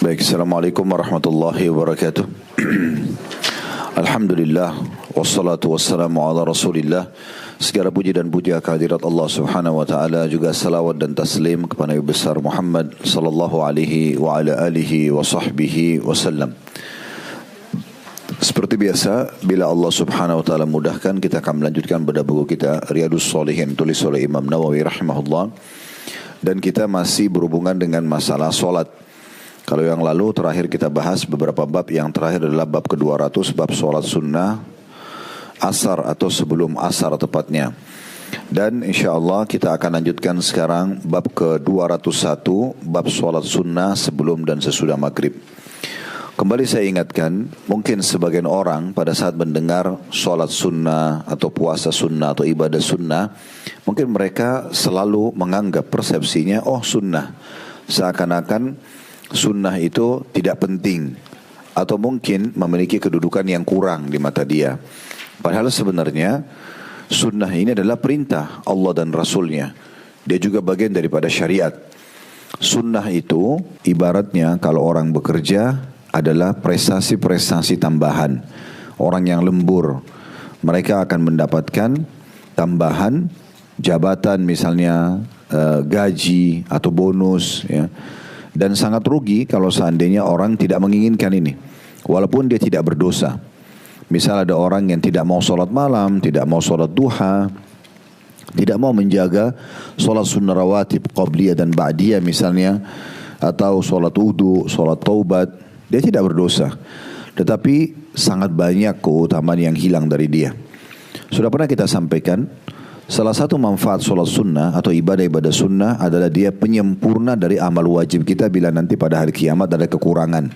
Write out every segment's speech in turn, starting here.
Baik, Assalamualaikum warahmatullahi wabarakatuh. Alhamdulillah, wassalatu wassalamu ala rasulillah. Segala puji dan puja kehadirat Allah subhanahu wa ta'ala, juga salawat dan taslim kepada Nabi besar Muhammad sallallahu alaihi wa ala alihi wa sahbihi wasallam. Seperti biasa, bila Allah subhanahu wa ta'ala mudahkan, kita akan melanjutkan pada buku kita Riyadhus Shalihin, tulis oleh Imam Nawawi rahimahullah. Dan kita masih berhubungan dengan masalah solat. Kalau yang lalu terakhir kita bahas beberapa bab, yang terakhir adalah bab ke-200, bab solat sunnah asar atau sebelum asar tepatnya. Dan insyaAllah kita akan lanjutkan sekarang bab ke-201, bab solat sunnah sebelum dan sesudah maghrib. Kembali saya ingatkan, mungkin sebagian orang pada saat mendengar solat sunnah atau puasa sunnah atau ibadah sunnah, mungkin mereka selalu menganggap persepsinya, oh sunnah, seakan-akan sunnah itu tidak penting atau mungkin memiliki kedudukan yang kurang di mata dia. Padahal sebenarnya sunnah ini adalah perintah Allah dan Rasulnya. Dia juga bagian daripada syariat. Sunnah itu ibaratnya kalau orang bekerja adalah prestasi-prestasi tambahan. Orang yang lembur, mereka akan mendapatkan tambahan jabatan, misalnya gaji atau bonus, ya. Dan sangat rugi kalau seandainya orang tidak menginginkan ini, walaupun dia tidak berdosa. Misal ada orang yang tidak mau sholat malam, tidak mau sholat duha, tidak mau menjaga sholat sunnah rawatib qabliyah dan ba'diyah misalnya, atau sholat wudu, sholat taubat, dia tidak berdosa. Tetapi sangat banyak keutamaan yang hilang dari dia. Sudah pernah kita sampaikan, salah satu manfaat solat sunnah atau ibadah-ibadah sunnah adalah dia penyempurna dari amal wajib kita bila nanti pada hari kiamat ada kekurangan.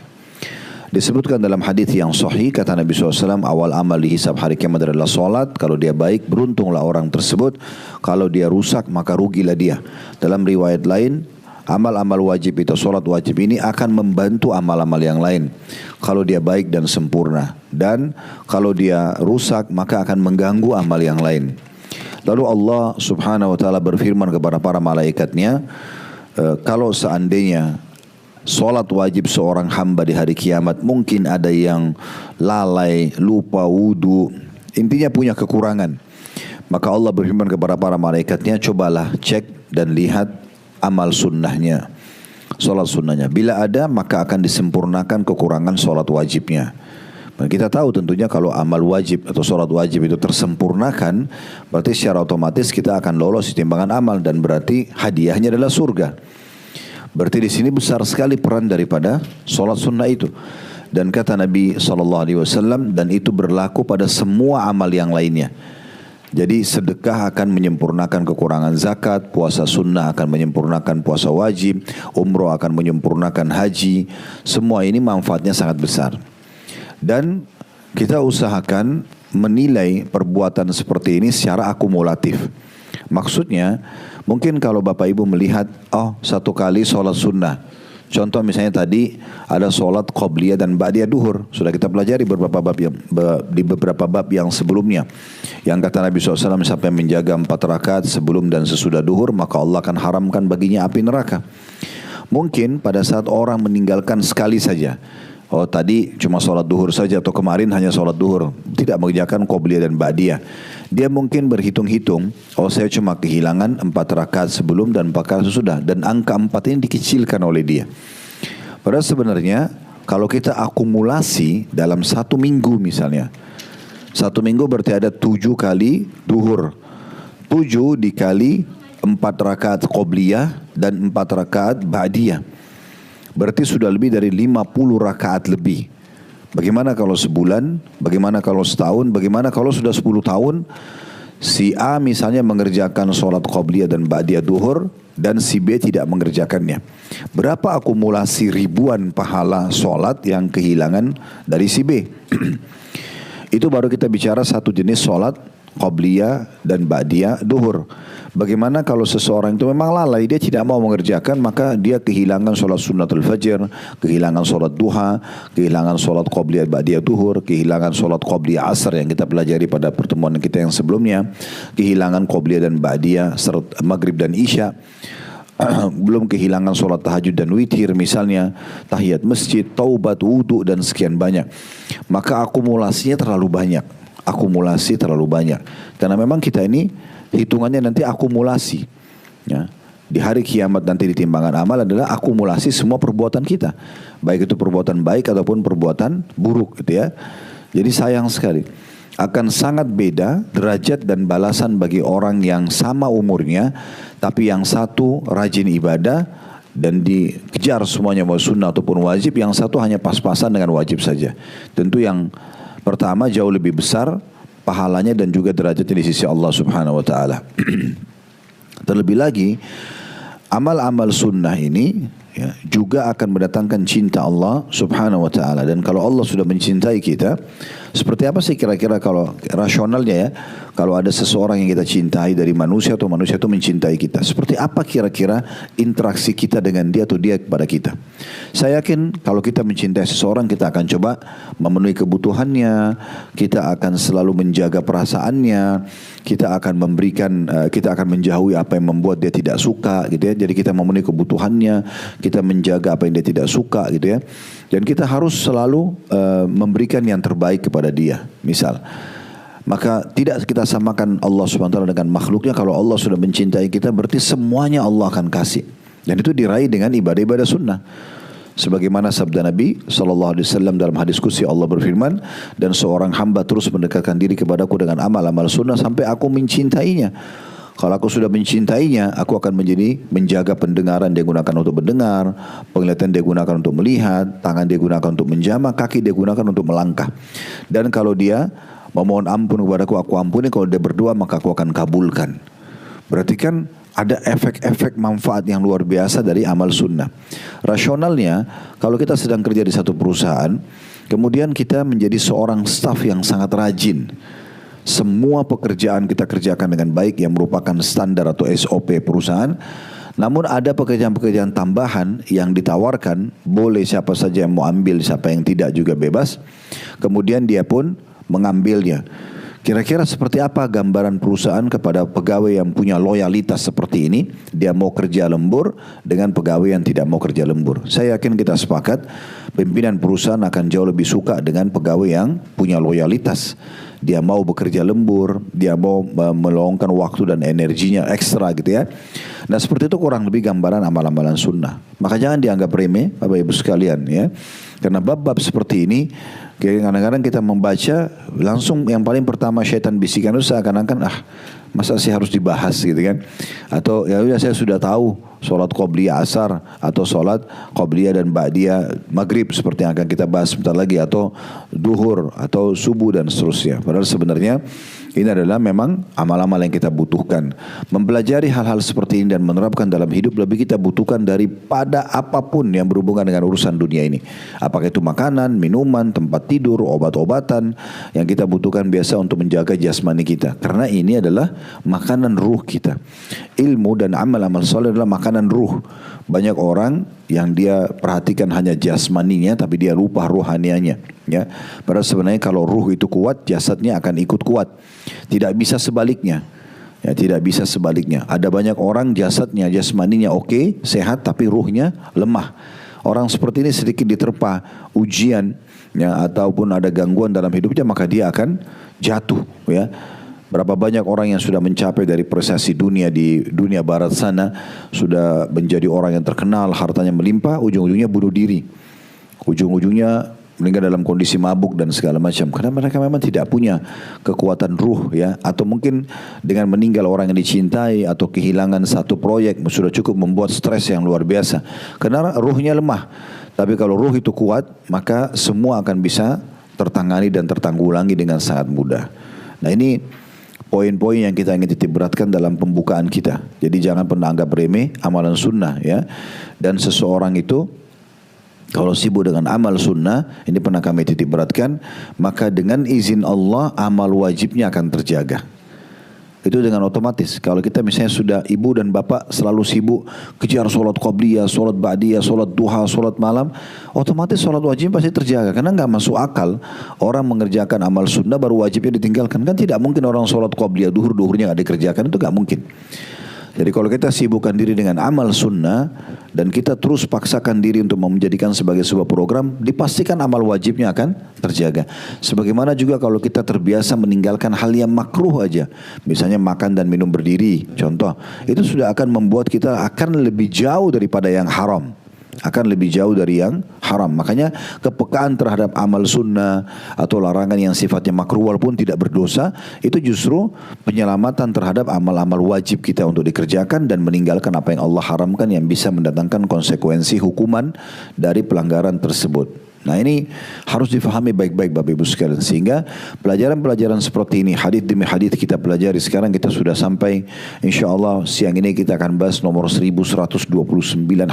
Disebutkan dalam hadis yang sahih, kata Nabi SAW, awal amal dihisab hari kiamat adalah solat. Kalau dia baik, beruntunglah orang tersebut. Kalau dia rusak, maka rugilah dia. Dalam riwayat lain, amal-amal wajib itu, solat wajib ini akan membantu amal-amal yang lain kalau dia baik dan sempurna. Dan kalau dia rusak, maka akan mengganggu amal yang lain. Lalu Allah subhanahu wa ta'ala berfirman kepada para malaikatnya, kalau seandainya solat wajib seorang hamba di hari kiamat, mungkin ada yang lalai, lupa wudu, intinya punya kekurangan. Maka Allah berfirman kepada para malaikatnya, cobalah cek dan lihat amal sunnahnya, solat sunnahnya. Bila ada, maka akan disempurnakan kekurangan solat wajibnya. Dan kita tahu tentunya kalau amal wajib atau sholat wajib itu tersempurnakan, berarti secara otomatis kita akan lolos di timbangan amal dan berarti hadiahnya adalah surga. Berarti di sini besar sekali peran daripada sholat sunnah itu. Dan kata Nabi SAW, dan itu berlaku pada semua amal yang lainnya. Jadi sedekah akan menyempurnakan kekurangan zakat, puasa sunnah akan menyempurnakan puasa wajib, umroh akan menyempurnakan haji. Semua ini manfaatnya sangat besar. Dan kita usahakan menilai perbuatan seperti ini secara akumulatif. Maksudnya, mungkin kalau Bapak Ibu melihat, oh satu kali sholat sunnah. Contoh misalnya tadi ada sholat qobliyah dan ba'diyah duhur. Sudah kita pelajari di beberapa bab yang sebelumnya. Yang kata Nabi SAW, siapa yang menjaga 4 rakaat sebelum dan sesudah duhur, maka Allah akan haramkan baginya api neraka. Mungkin pada saat orang meninggalkan sekali saja, oh tadi cuma sholat duhur saja atau kemarin hanya sholat duhur, tidak mengerjakan qobliyah dan ba'diyah. Dia mungkin berhitung-hitung, oh saya cuma kehilangan 4 rakaat sebelum dan 4 rakaat sesudah. Dan angka 4 ini dikecilkan oleh dia. Padahal sebenarnya kalau kita akumulasi dalam 1 minggu misalnya, 1 minggu berarti ada 7 kali duhur. 7 dikali 4 rakaat qobliyah dan 4 rakaat ba'diyah. Berarti sudah lebih dari 50 rakaat lebih. Bagaimana kalau sebulan? Bagaimana kalau setahun? Bagaimana kalau sudah 10 tahun? Si A misalnya mengerjakan sholat qobliyah dan ba'diyah duhur, dan si B tidak mengerjakannya. Berapa akumulasi ribuan pahala sholat yang kehilangan dari si B? Itu baru kita bicara satu jenis sholat qobliyah dan ba'diyah duhur. Bagaimana kalau seseorang itu memang lalai, dia tidak mau mengerjakan, maka dia kehilangan sholat sunnatul fajr, kehilangan sholat duha, kehilangan sholat qobliyah ba'diyah duhur, kehilangan sholat qobliyah asar yang kita pelajari pada pertemuan kita yang sebelumnya, kehilangan qobliyah dan ba'diyah maghrib dan isya. belum kehilangan sholat tahajud dan witir misalnya, tahiyat masjid, taubat, wudu dan sekian banyak. Maka akumulasinya terlalu banyak. Akumulasi terlalu banyak. Karena memang kita ini hitungannya nanti akumulasi. Ya. Di hari kiamat nanti di timbangan amal adalah akumulasi semua perbuatan kita. Baik itu perbuatan baik ataupun perbuatan buruk gitu ya. Jadi sayang sekali. Akan sangat beda derajat dan balasan bagi orang yang sama umurnya, tapi yang satu rajin ibadah dan dikejar semuanya mau sunnah ataupun wajib, yang satu hanya pas-pasan dengan wajib saja. Tentu yang pertama jauh lebih besar pahalanya dan juga derajatnya di sisi Allah Subhanahu wa taala. Terlebih lagi amal-amal sunnah ini ya, juga akan mendatangkan cinta Allah Subhanahu wa taala. Dan kalau Allah sudah mencintai kita, seperti apa sih kira-kira kalau rasionalnya ya, kalau ada seseorang yang kita cintai dari manusia atau manusia itu mencintai kita, seperti apa kira-kira interaksi kita dengan dia atau dia kepada kita? Saya yakin kalau kita mencintai seseorang, kita akan coba memenuhi kebutuhannya, kita akan selalu menjaga perasaannya, kita akan memberikan, kita akan menjauhi apa yang membuat dia tidak suka gitu ya. Jadi kita memenuhi kebutuhannya, kita menjaga apa yang dia tidak suka gitu ya. Dan kita harus selalu memberikan yang terbaik kepada dia. Misal, maka tidak kita samakan Allah Subhanahu wa taala dengan makhluknya. Kalau Allah sudah mencintai kita, berarti semuanya Allah akan kasih. Dan itu diraih dengan ibadah-ibadah sunnah. Sebagaimana sabda Nabi SAW dalam hadis qudsi, Allah berfirman, dan seorang hamba terus mendekatkan diri kepadaku dengan amal-amal sunnah sampai aku mencintainya. Kalau aku sudah mencintainya, aku akan menjaga pendengaran dia gunakan untuk mendengar, penglihatan dia gunakan untuk melihat, tangan dia gunakan untuk menjamah, kaki dia gunakan untuk melangkah. Dan kalau dia memohon ampun kepadaku, aku ampuni. Kalau dia berdoa, maka aku akan kabulkan. Berarti kan ada efek-efek manfaat yang luar biasa dari amal sunnah. Rasionalnya, kalau kita sedang kerja di satu perusahaan, kemudian kita menjadi seorang staf yang sangat rajin. Semua pekerjaan kita kerjakan dengan baik yang merupakan standar atau SOP perusahaan. Namun ada pekerjaan-pekerjaan tambahan yang ditawarkan, boleh siapa saja yang mau ambil, siapa yang tidak juga bebas. Kemudian dia pun mengambilnya. Kira-kira seperti apa gambaran perusahaan kepada pegawai yang punya loyalitas seperti ini? Dia mau kerja lembur dengan pegawai yang tidak mau kerja lembur. Saya yakin kita sepakat pimpinan perusahaan akan jauh lebih suka dengan pegawai yang punya loyalitas. Dia mau bekerja lembur, dia mau meluangkan waktu dan energinya ekstra gitu ya. Nah seperti itu kurang lebih gambaran amal-amalan sunnah. Maka jangan dianggap remeh Bapak Ibu sekalian ya. Karena bab-bab seperti ini kadang-kadang kita membaca langsung yang paling pertama syaitan bisikan itu seakan-akan masa sih harus dibahas gitu kan. Atau ya udah saya sudah tahu sholat qobliyah asar atau sholat qobliyah dan ba'diyah maghrib seperti yang akan kita bahas sebentar lagi, atau duhur atau subuh dan seterusnya. Padahal sebenarnya ini adalah memang amal-amal yang kita butuhkan. Mempelajari hal-hal seperti ini dan menerapkan dalam hidup lebih kita butuhkan daripada apapun yang berhubungan dengan urusan dunia ini. Apakah itu makanan, minuman, tempat tidur, obat-obatan yang kita butuhkan biasa untuk menjaga jasmani kita. Karena ini adalah makanan ruh kita. Ilmu dan amal-amal soleh adalah makanan ruh. Banyak orang yang dia perhatikan hanya jasmaninya tapi dia lupa ruhanianya ya. Padahal sebenarnya kalau ruh itu kuat, jasadnya akan ikut kuat. Tidak bisa sebaliknya. Ya, tidak bisa sebaliknya. Ada banyak orang jasadnya, jasmaninya oke, sehat, tapi ruhnya lemah. Orang seperti ini sedikit diterpa ujian ya, ataupun ada gangguan dalam hidupnya, maka dia akan jatuh ya. Berapa banyak orang yang sudah mencapai dari prestasi dunia di dunia barat sana, sudah menjadi orang yang terkenal, hartanya melimpah, ujung-ujungnya bunuh diri. Ujung-ujungnya meninggal dalam kondisi mabuk dan segala macam. Karena mereka memang tidak punya kekuatan ruh ya. Atau mungkin dengan meninggal orang yang dicintai atau kehilangan satu proyek sudah cukup membuat stres yang luar biasa. Karena ruhnya lemah. Tapi kalau ruh itu kuat, maka semua akan bisa tertangani dan tertanggulangi dengan sangat mudah. Nah ini poin-poin yang kita ingin titik beratkan dalam pembukaan kita. Jadi jangan pernah anggap remeh amalan sunnah ya. Dan seseorang itu kalau sibuk dengan amal sunnah, ini pernah kami titik beratkan, maka dengan izin Allah amal wajibnya akan terjaga. Itu dengan otomatis. Kalau kita misalnya sudah ibu dan bapak selalu sibuk kejar sholat qobliyah, sholat ba'diyah, sholat duha, sholat malam, otomatis sholat wajib pasti terjaga. Karena nggak masuk akal orang mengerjakan amal sunnah baru wajibnya ditinggalkan. Kan tidak mungkin orang sholat qobliyah duhurnya nggak dikerjakan, itu nggak mungkin. Jadi kalau kita sibukkan diri dengan amal sunnah dan kita terus paksakan diri untuk menjadikan sebagai sebuah program, dipastikan amal wajibnya akan terjaga. Sebagaimana juga kalau kita terbiasa meninggalkan hal yang makruh aja, misalnya makan dan minum berdiri, contoh, itu sudah akan membuat kita akan lebih jauh daripada yang haram. Akan lebih jauh dari yang haram. Makanya kepekaan terhadap amal sunnah atau larangan yang sifatnya makruh walaupun tidak berdosa, itu justru penyelamatan terhadap amal-amal wajib kita untuk dikerjakan dan meninggalkan apa yang Allah haramkan yang bisa mendatangkan konsekuensi hukuman dari pelanggaran tersebut. Nah ini harus difahami baik-baik Bapak Ibu sekalian, sehingga pelajaran-pelajaran seperti ini hadis demi hadis kita pelajari. Sekarang kita sudah sampai, insyaallah siang ini kita akan bahas nomor 1129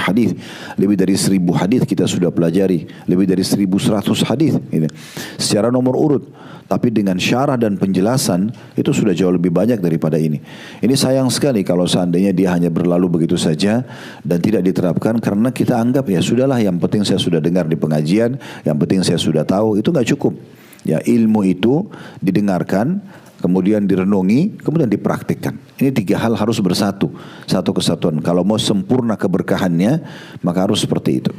hadis. Lebih dari 1000 hadis kita sudah pelajari, lebih dari 1100 hadis ini secara nomor urut. Tapi dengan syarah dan penjelasan itu sudah jauh lebih banyak daripada ini. Ini sayang sekali kalau seandainya dia hanya berlalu begitu saja dan tidak diterapkan, karena kita anggap ya sudahlah, yang penting saya sudah dengar di pengajian, yang penting saya sudah tahu. Itu nggak cukup. Ya, ilmu itu didengarkan, kemudian direnungi, kemudian dipraktikkan. Ini 3 hal harus bersatu, satu kesatuan. Kalau mau sempurna keberkahannya, maka harus seperti itu.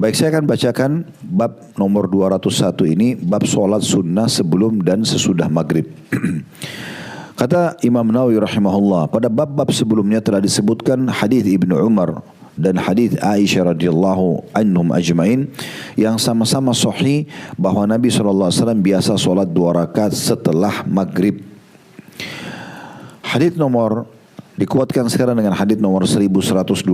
Baik, saya akan bacakan bab nomor 201 ini, bab solat sunnah sebelum dan sesudah maghrib. Kata Imam Nawawi rahimahullah, pada bab-bab sebelumnya telah disebutkan hadis Ibnu Umar dan hadis Aisyah radhiyallahu anhum ajmain yang sama-sama sahih bahwa Nabi SAW biasa solat 2 rakaat setelah maghrib. Hadis nomor dikuatkan sekarang dengan hadis nomor 1129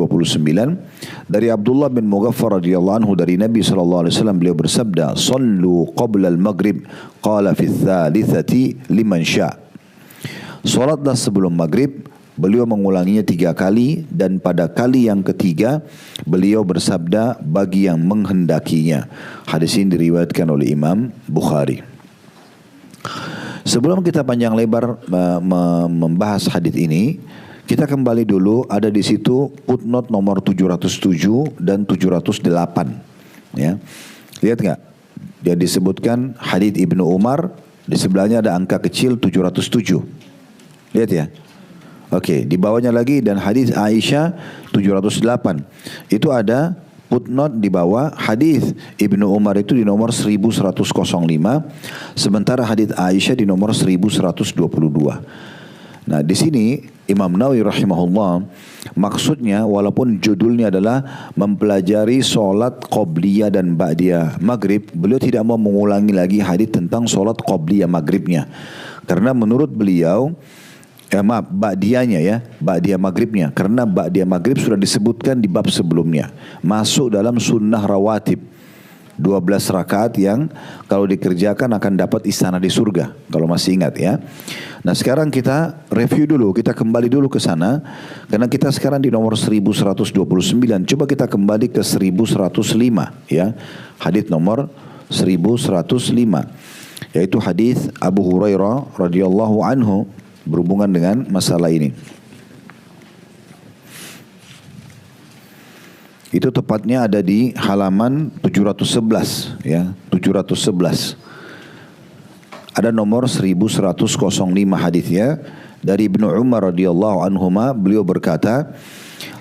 dari Abdullah bin Mughaffar radhiyallahu anhu dari Nabi sallallahu alaihi wasallam, beliau bersabda, "Shallu qabla al-maghrib, qala fi ats-tsalitsati liman syaa." Salatlah sebelum maghrib, beliau mengulanginya 3 kali, dan pada kali yang ketiga beliau bersabda bagi yang menghendakinya. Hadis ini diriwayatkan oleh Imam Bukhari. Sebelum kita panjang lebar membahas hadis ini, kita kembali dulu, ada di situ footnote nomor 707 dan 708. Ya. Lihat nggak? Dia disebutkan hadits Ibnu Umar, di sebelahnya ada angka kecil 707. Lihat ya. Oke, di bawahnya lagi dan hadits Aisyah 708. Itu ada footnote di bawah, hadits Ibnu Umar itu di nomor 1105, sementara hadits Aisyah di nomor 1122. Nah, di sini Imam Nawawi rahimahullah maksudnya, walaupun judulnya adalah mempelajari solat qobliyah dan ba'diyah maghrib, beliau tidak mau mengulangi lagi hadis tentang solat qobliyah maghribnya, karena menurut beliau ba'diyahnya ya, ba'diyah maghribnya, karena ba'diyah maghrib sudah disebutkan di bab sebelumnya, masuk dalam sunnah rawatib 12 rakaat yang kalau dikerjakan akan dapat istana di surga, kalau masih ingat ya. Nah, sekarang kita review dulu, kita kembali dulu ke sana, karena kita sekarang di nomor 1129. Coba kita kembali ke 1105 ya. Hadis nomor 1105 yaitu hadis Abu Hurairah radhiyallahu anhu berhubungan dengan masalah ini. Itu tepatnya ada di halaman 711 ya, 711. Ada nomor 1105 hadisnya dari Ibnu Umar radhiyallahu anhuma, beliau berkata,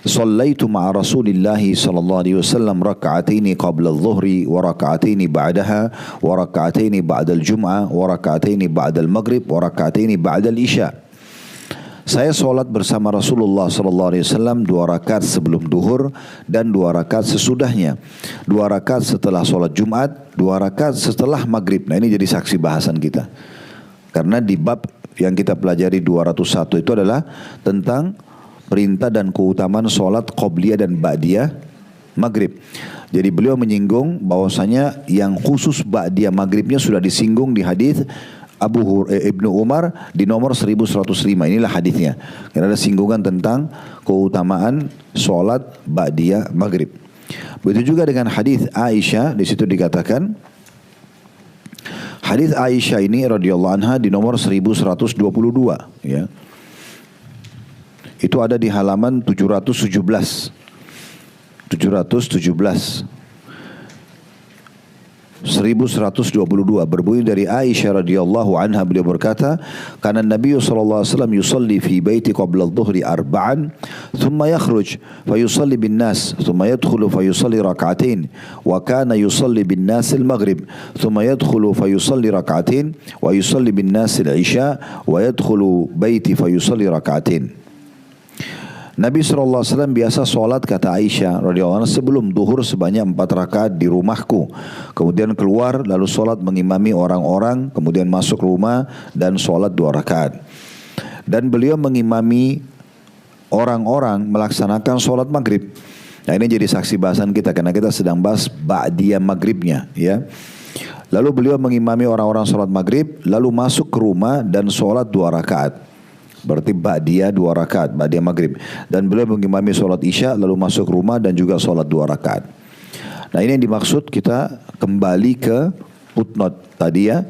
"Shallaitu ma'a Rasulillah sallallahu alaihi wasallam raka'ataini qabla adh-dhuhri wa raka'ataini ba'daha wa raka'ataini ba'da al-jum'ah wa raka'ataini ba'da al-maghrib wa raka'ataini ba'da al-isya." Saya solat bersama Rasulullah sallallahu alaihi wasallam 2 rakaat sebelum duhur dan 2 rakaat sesudahnya, 2 rakaat setelah solat Jumat, 2 rakaat setelah maghrib. Nah, ini jadi saksi bahasan kita, karena di bab yang kita pelajari 201 itu adalah tentang perintah dan keutamaan solat qobliyah dan ba'diyah maghrib. Jadi beliau menyinggung bahwasanya yang khusus ba'diyah maghribnya sudah disinggung di hadis Ibnu Umar di nomor 1105. Inilah hadisnya. Karena ada singgungan tentang keutamaan solat ba'diyah maghrib. Begitu juga dengan hadis Aisyah, di situ dikatakan, hadis Aisyah ini radhiyallahu anha di nomor 1122 ya. Itu ada di halaman 717. 717. 1122 berbunyi dari Aisyah radhiyallahu anha, beliau berkata, "Kana Nabi sallallahu alaihi wasallam yusalli fi baiti qabla adh-dhuhri arba'an, thumma yakhruj fa yusalli bin nas, thumma yadkhulu fa yusalli rak'atain, wa kana yusalli bin nas al-maghrib, thumma yadkhulu fa yusalli rak'atain, wa yusalli bin nas al-isha, wa yadkhulu baiti fa yusalli rak'atain." Nabi SAW biasa sholat, kata Aisyah radhiyallahu anha, sebelum duhur sebanyak 4 rakaat di rumahku. Kemudian keluar lalu sholat mengimami orang-orang, kemudian masuk rumah dan sholat 2 rakaat. Dan beliau mengimami orang-orang melaksanakan sholat maghrib. Nah, ini jadi saksi bahasan kita karena kita sedang bahas ba'diyah maghribnya, ya. Lalu beliau mengimami orang-orang sholat maghrib, lalu masuk ke rumah dan sholat 2 rakaat. Berarti ba'diyah 2 rakaat, ba'diyah maghrib. Dan beliau mengimami sholat isya, lalu masuk rumah dan juga sholat 2 rakaat. Nah, ini yang dimaksud kita kembali ke footnote tadi, ya.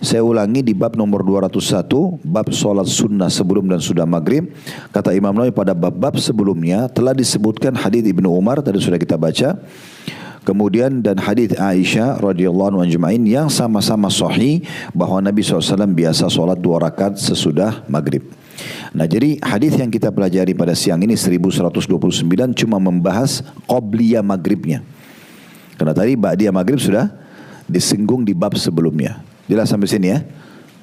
Saya ulangi di bab nomor 201, bab sholat sunnah sebelum dan sudah maghrib. Kata Imam Nawawi, pada bab-bab sebelumnya telah disebutkan hadits Ibnu Umar, tadi sudah kita baca. Kemudian dan hadits Aisyah radhiyallahu anha ajma'in yang sama-sama sahih bahwa Nabi SAW biasa sholat 2 rakaat sesudah maghrib. Nah, jadi hadis yang kita pelajari pada siang ini 1129 cuma membahas qobliyah maghribnya. Karena tadi ba'diyah maghrib sudah disinggung di bab sebelumnya. Jelas sampai sini, ya?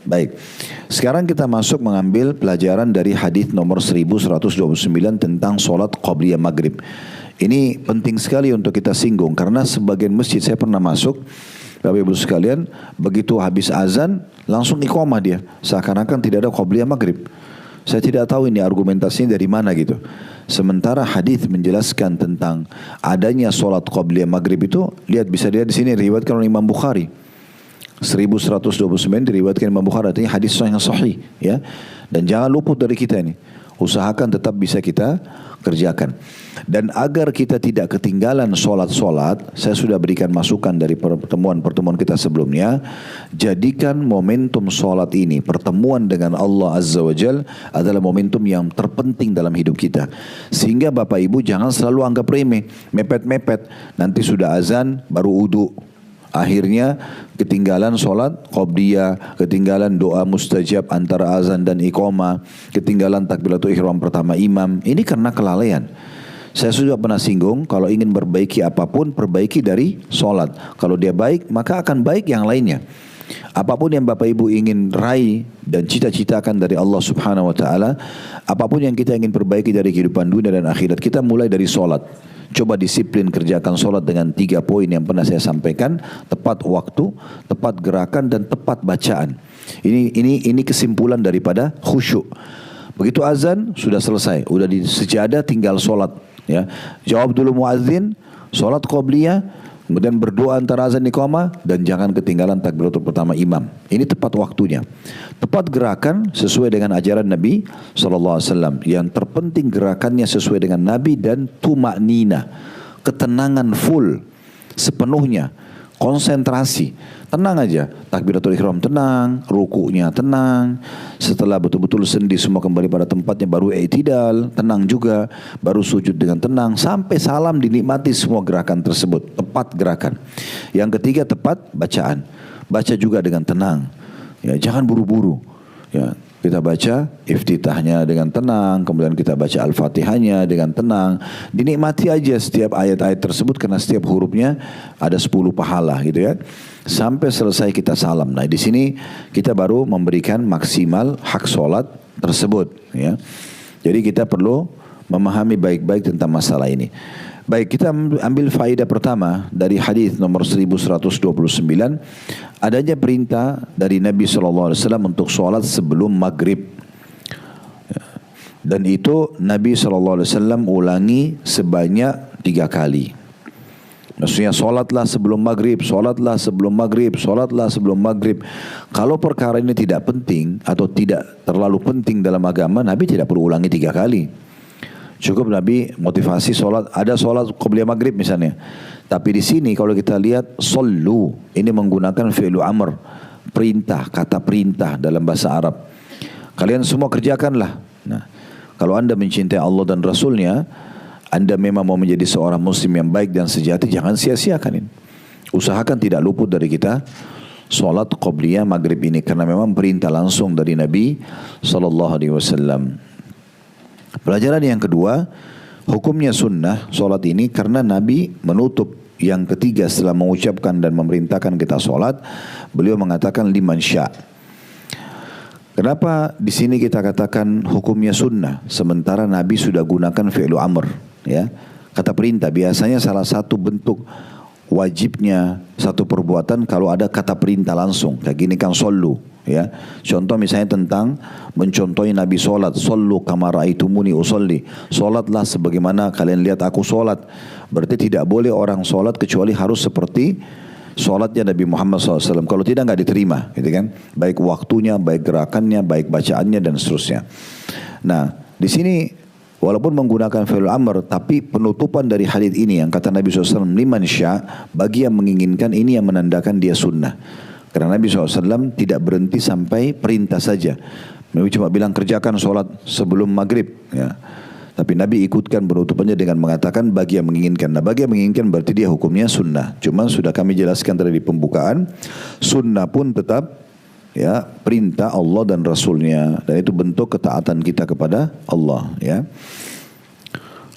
Baik. Sekarang kita masuk mengambil pelajaran dari hadis nomor 1129 tentang sholat qobliyah maghrib. Ini penting sekali untuk kita singgung karena sebagian masjid saya pernah masuk, Bapak Ibu sekalian, begitu habis azan langsung iqamah dia, seakan-akan tidak ada qobliyah maghrib. Saya tidak tahu ini argumentasinya dari mana gitu. Sementara hadis menjelaskan tentang adanya sholat qobliyah maghrib itu, bisa dilihat di sini diriwayatkan oleh Imam Bukhari. 1129 diriwayatkan Imam Bukhari, artinya hadis yang sahih, ya. Dan jangan luput dari kita ini. Usahakan tetap bisa kita kerjakan. Dan agar kita tidak ketinggalan sholat-sholat, saya sudah berikan masukan dari pertemuan-pertemuan kita sebelumnya. Jadikan momentum sholat ini, pertemuan dengan Allah Azza wa Jal, adalah momentum yang terpenting dalam hidup kita. Sehingga Bapak Ibu jangan selalu anggap remeh, mepet-mepet. Nanti sudah azan baru wudu. Akhirnya ketinggalan sholat qobliyah, ketinggalan doa mustajab antara azan dan iqamah, ketinggalan takbiratul ihram pertama imam. Ini karena kelalaian. Saya sudah pernah singgung, kalau ingin perbaiki apapun, perbaiki dari sholat. Kalau dia baik, maka akan baik yang lainnya. Apapun yang Bapak Ibu ingin raih dan cita-citakan dari Allah Subhanahu wa Ta'ala, apapun yang kita ingin perbaiki dari kehidupan dunia dan akhirat, kita mulai dari sholat. Coba disiplin kerjakan sholat dengan 3 poin yang pernah saya sampaikan: tepat waktu, tepat gerakan, dan tepat bacaan. Ini kesimpulan daripada khusyuk. Begitu azan sudah selesai, udah di sejadah, tinggal sholat. Ya, jawab dulu muadzin, sholat qobliyah, kemudian berdoa antara azan iqamah, dan jangan ketinggalan takbiratul pertama imam. Ini tepat waktunya. Tepat gerakan sesuai dengan ajaran Nabi SAW. Yang terpenting gerakannya sesuai dengan Nabi, dan tumaknina, ketenangan full, sepenuhnya, konsentrasi. Tenang aja, takbiratul ihram tenang, rukunya tenang. Setelah betul-betul sendi semua kembali pada tempatnya, baru i'tidal, tenang juga. Baru sujud dengan tenang, sampai salam dinikmati semua gerakan tersebut. Tepat gerakan. Yang ketiga, tepat bacaan. Baca juga dengan tenang. Ya, jangan buru-buru. Ya, kita baca iftitahnya dengan tenang, kemudian kita baca Al-Fatihahnya dengan tenang. Dinikmati aja setiap ayat-ayat tersebut karena setiap hurufnya ada 10 pahala gitu ya. Sampai selesai kita salam. Nah, di sini kita baru memberikan maksimal hak sholat tersebut ya. Jadi kita perlu memahami baik-baik tentang masalah ini. Baik, kita ambil faedah pertama dari hadis nomor 1129, adanya perintah dari Nabi SAW untuk sholat sebelum maghrib. Dan itu Nabi SAW ulangi sebanyak 3 kali. Maksudnya sholatlah sebelum maghrib, sholatlah sebelum maghrib, sholatlah sebelum maghrib. Kalau perkara ini tidak penting atau tidak terlalu penting dalam agama, Nabi tidak perlu ulangi 3 kali. Cukup Nabi motivasi sholat, ada sholat qobliyah maghrib misalnya. Tapi di sini kalau kita lihat sallu, ini menggunakan fi'lu amr, perintah, kata perintah dalam bahasa Arab. Kalian semua kerjakanlah. Nah, kalau anda mencintai Allah dan Rasulnya, anda memang mau menjadi seorang muslim yang baik dan sejati, jangan sia-siakan ini. Usahakan tidak luput dari kita solat qobliyah maghrib ini, karena memang perintah langsung dari Nabi sallallahu alaihi wasallam. Pelajaran yang kedua, hukumnya sunnah solat ini karena Nabi menutup yang ketiga setelah mengucapkan dan memerintahkan kita solat, beliau mengatakan liman sya'. Kenapa di sini kita katakan hukumnya sunnah sementara Nabi sudah gunakan fi'lu amr, ya? Kata perintah. Biasanya salah satu bentuk wajibnya satu perbuatan kalau ada kata perintah langsung. Kayak gini kan sollu, ya. Contoh misalnya tentang mencontohi Nabi solat, sollu kama ra'aitumuni usolli. Solatlah sebagaimana kalian lihat aku solat. Berarti tidak boleh orang solat kecuali harus seperti solatnya Nabi Muhammad SAW. Kalau tidak nggak diterima, gitu kan? Baik waktunya, baik gerakannya, baik bacaannya dan seterusnya. Nah, di sini walaupun menggunakan fi'il amr, tapi penutupan dari hadits ini yang kata Nabi SAW liman sya', bagi yang menginginkan, ini yang menandakan dia sunnah. Karena Nabi SAW tidak berhenti sampai perintah saja. Nabi cuma bilang kerjakan solat sebelum maghrib, ya. Tapi Nabi ikutkan penutupannya dengan mengatakan bagi yang menginginkan. Nah, bagi yang menginginkan berarti dia hukumnya sunnah. Cuma sudah kami jelaskan tadi di pembukaan, sunnah pun tetap, ya, perintah Allah dan Rasulnya, dan itu bentuk ketaatan kita kepada Allah, ya.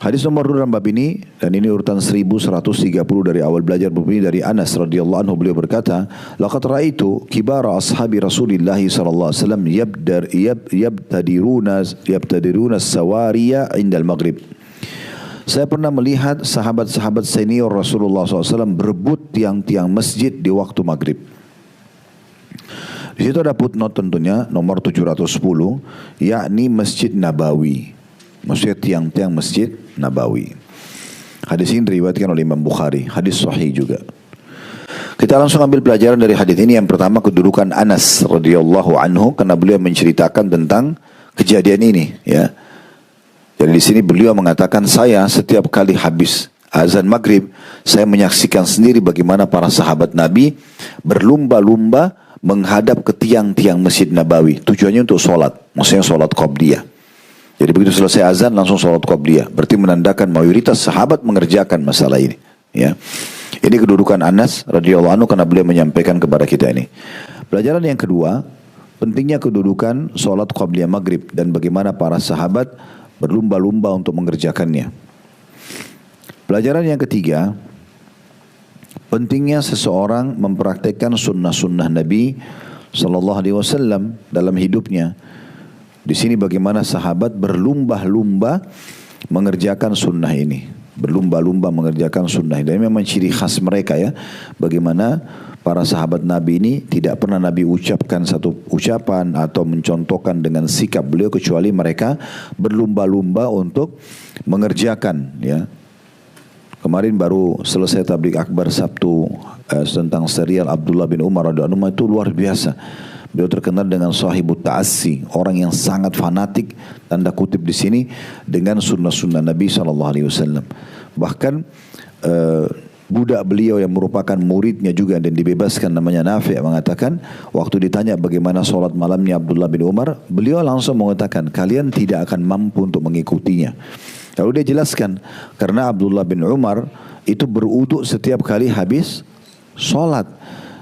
Hadis nomor 2 dalam bab ini, dan ini urutan 1130 dari awal belajar berbunyi dari Anas radhiyallahu anhu, beliau berkata, laqad ra'aitu kibara ashabi Rasulillah sallallahu alaihi wasallam yabtadiruna sawariya indal maghrib. Saya pernah melihat sahabat-sahabat senior Rasulullah SAW berebut tiang-tiang masjid di waktu maghrib. Di situ ada footnote tentunya nomor 710, yakni Masjid Nabawi. Maksudnya tiang-tiang Masjid Nabawi. Hadis ini diriwayatkan oleh Imam Bukhari, hadis sahih juga. Kita langsung ambil pelajaran dari hadis ini. Yang pertama, kedudukan Anas radhiyallahu anhu, karena beliau menceritakan tentang kejadian ini, ya. Jadi di sini beliau mengatakan, saya setiap kali habis azan maghrib, saya menyaksikan sendiri bagaimana para sahabat Nabi berlumba-lumba menghadap ke tiang-tiang Masjid Nabawi. Tujuannya untuk sholat, maksudnya sholat qobliyah. Jadi begitu selesai azan langsung sholat qobliyah. Berarti menandakan mayoritas sahabat mengerjakan masalah ini, ya. Ini kedudukan Anas radhiyallahu anhu karena beliau menyampaikan kepada kita ini. Pelajaran yang kedua, pentingnya kedudukan sholat qobliyah maghrib dan bagaimana para sahabat berlumba-lumba untuk mengerjakannya. Pelajaran yang ketiga, pentingnya seseorang mempraktekkan sunnah-sunnah Nabi sallallahu alaihi wasallam dalam hidupnya. Di sini bagaimana sahabat berlumba-lumba mengerjakan sunnah ini, berlumba-lumba mengerjakan sunnah ini. Dan memang ciri khas mereka, ya, bagaimana para sahabat Nabi ini tidak pernah Nabi ucapkan satu ucapan atau mencontohkan dengan sikap beliau kecuali mereka berlumba-lumba untuk mengerjakan, ya. Kemarin baru selesai tabligh akbar Sabtu tentang serial Abdullah bin Umar radhiyallahu anhu, itu luar biasa. Beliau terkenal dengan sahibut ta'assi, orang yang sangat fanatik, tanda kutip di sini, dengan sunnah-sunnah Nabi SAW. Bahkan budak beliau yang merupakan muridnya juga dan dibebaskan, namanya Nafi', mengatakan waktu ditanya bagaimana sholat malamnya Abdullah bin Umar, beliau langsung mengatakan kalian tidak akan mampu untuk mengikutinya. Lalu dia jelaskan, karena Abdullah bin Umar itu berwudu setiap kali habis sholat.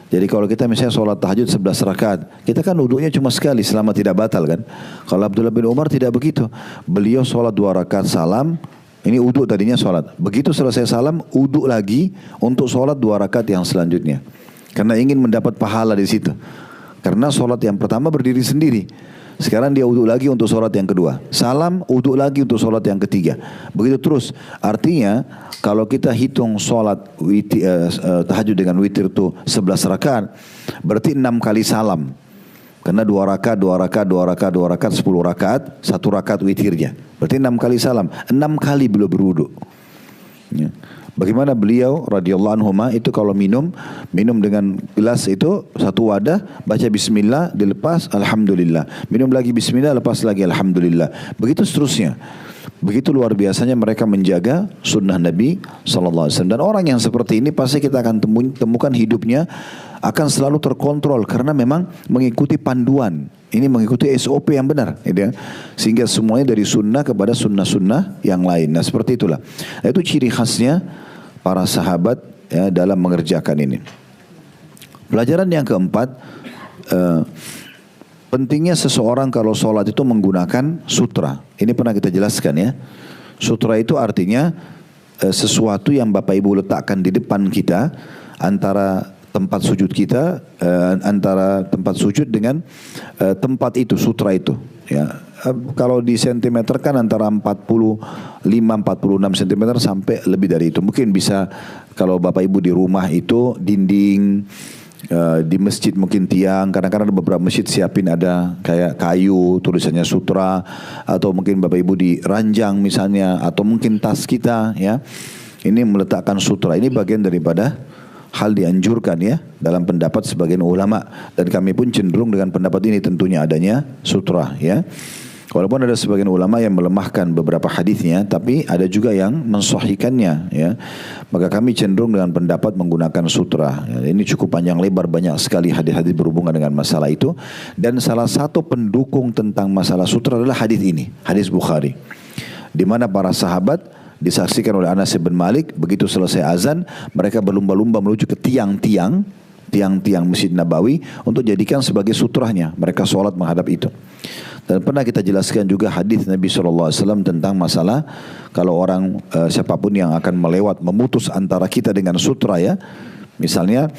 Jadi kalau kita misalnya sholat tahajud 11 rakaat, kita kan wudunya cuma sekali selama tidak batal kan. Kalau Abdullah bin Umar tidak begitu. Beliau sholat 2 rakaat salam, ini wudu tadinya sholat. Begitu selesai salam, wudu lagi untuk sholat 2 rakaat yang selanjutnya. Karena ingin mendapat pahala di situ. Karena sholat yang pertama berdiri sendiri. Sekarang dia wudu lagi untuk sholat yang kedua. Salam, wudu lagi untuk sholat yang ketiga. Begitu terus. Artinya kalau kita hitung sholat tahajud dengan witir itu 11 rakaat, berarti 6 kali salam. Karena 2 rakaat, 2 rakaat, 2 rakaat, 2 rakaat, 10 rakaat, 1 rakaat witirnya. Berarti 6 kali salam. 6 kali beliau berwudu. Ya. Bagaimana beliau radhiyallahu anhu itu kalau minum dengan gelas itu satu wadah, baca bismillah, dilepas alhamdulillah. Minum lagi bismillah, lepas lagi alhamdulillah. Begitu seterusnya. Begitu luar biasanya mereka menjaga sunnah Nabi sallallahu alaihi wasallam. Dan orang yang seperti ini pasti kita akan temukan hidupnya akan selalu terkontrol karena memang mengikuti panduan. Ini mengikuti SOP yang benar, gitu ya. Sehingga semuanya dari sunnah kepada sunnah-sunnah yang lain. Nah, seperti itulah. Nah, itu ciri khasnya para sahabat ya dalam mengerjakan ini. Pelajaran yang keempat, pentingnya seseorang kalau sholat itu menggunakan sutra. Ini pernah kita jelaskan ya. Sutra itu artinya sesuatu yang Bapak Ibu letakkan di depan kita antara tempat sujud kita, antara tempat sujud dengan tempat itu, sutra itu. Ya, kalau di sentimeter kan antara 45-46 cm sampai lebih dari itu. Mungkin bisa kalau Bapak Ibu di rumah itu dinding. Di masjid mungkin tiang, kadang-kadang ada beberapa masjid siapin ada kayak kayu tulisannya sutra, atau mungkin Bapak Ibu di ranjang misalnya, atau mungkin tas kita ya, ini meletakkan sutra. Ini bagian daripada hal dianjurkan ya dalam pendapat sebagian ulama, dan kami pun cenderung dengan pendapat ini tentunya adanya sutra ya. Walaupun ada sebagian ulama yang melemahkan beberapa hadisnya, tapi ada juga yang mensahihkannya ya. Maka kami cenderung dengan pendapat menggunakan sutra. Ya, ini cukup panjang lebar, banyak sekali hadis-hadis berhubungan dengan masalah itu. Dan salah satu pendukung tentang masalah sutra adalah hadis ini, hadis Bukhari, di mana para sahabat disaksikan oleh Anas bin Malik, begitu selesai azan mereka berlumba-lumba menuju ke tiang-tiang Masjid Nabawi untuk jadikan sebagai sutranya. Mereka sholat menghadap itu. Dan pernah kita jelaskan juga hadis Nabi SAW tentang masalah kalau orang siapapun yang akan memutus antara kita dengan sutra ya. Misalnya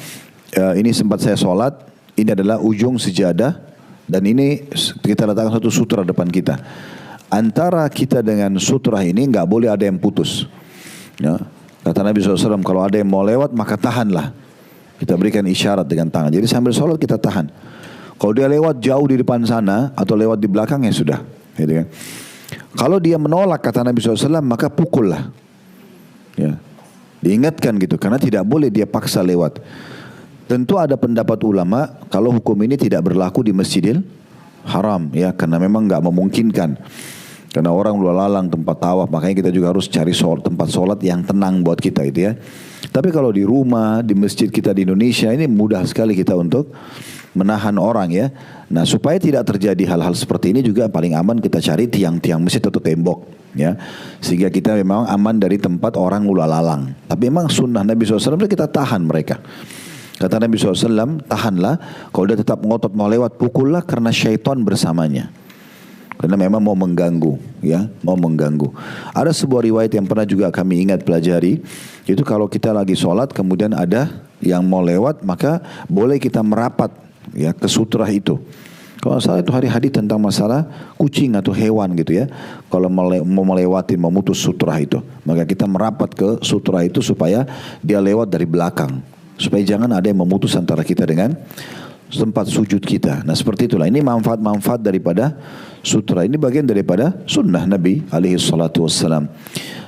ini sempat saya sholat, ini adalah ujung sejadah, dan ini kita letakkan satu sutra depan kita. Antara kita dengan sutra ini nggak boleh ada yang putus. Ya. Kata Nabi SAW, kalau ada yang mau lewat maka tahanlah. Kita berikan isyarat dengan tangan. Jadi sambil sholat kita tahan. Kalau dia lewat jauh di depan sana atau lewat di belakang ya sudah. Gitu kan. Kalau dia menolak kata Nabi SAW maka pukullah. Ya. Diingatkan gitu. Karena tidak boleh dia paksa lewat. Tentu ada pendapat ulama kalau hukum ini tidak berlaku di Masjidil Haram. Ya, karena memang nggak memungkinkan. Karena orang lalang tempat tawaf, makanya kita juga harus cari tempat sholat yang tenang buat kita itu ya. Tapi kalau di rumah, di masjid kita di Indonesia ini mudah sekali kita untuk menahan orang ya. Nah, supaya tidak terjadi hal-hal seperti ini juga paling aman kita cari tiang-tiang masjid atau tembok ya. Sehingga kita memang aman dari tempat orang lalang. Tapi memang sunnah Nabi SAW kita tahan mereka. Kata Nabi SAW, tahanlah. Kalau dia tetap ngotot mau lewat, pukullah karena syaitan bersamanya. Karena memang mau mengganggu, ya, mau mengganggu. Ada sebuah riwayat yang pernah juga kami ingat pelajari, itu kalau kita lagi sholat, kemudian ada yang mau lewat, maka boleh kita merapat, ya, ke sutra itu. Kalau salah itu hadis tentang masalah kucing atau hewan gitu ya. Kalau mau melewati, memutus sutra itu, maka kita merapat ke sutra itu supaya dia lewat dari belakang, supaya jangan ada yang memutus antara kita dengan tempat sujud kita. Nah seperti itulah. Ini manfaat-manfaat daripada sutra. Ini bagian daripada sunnah Nabi alaihi salatu wassalam.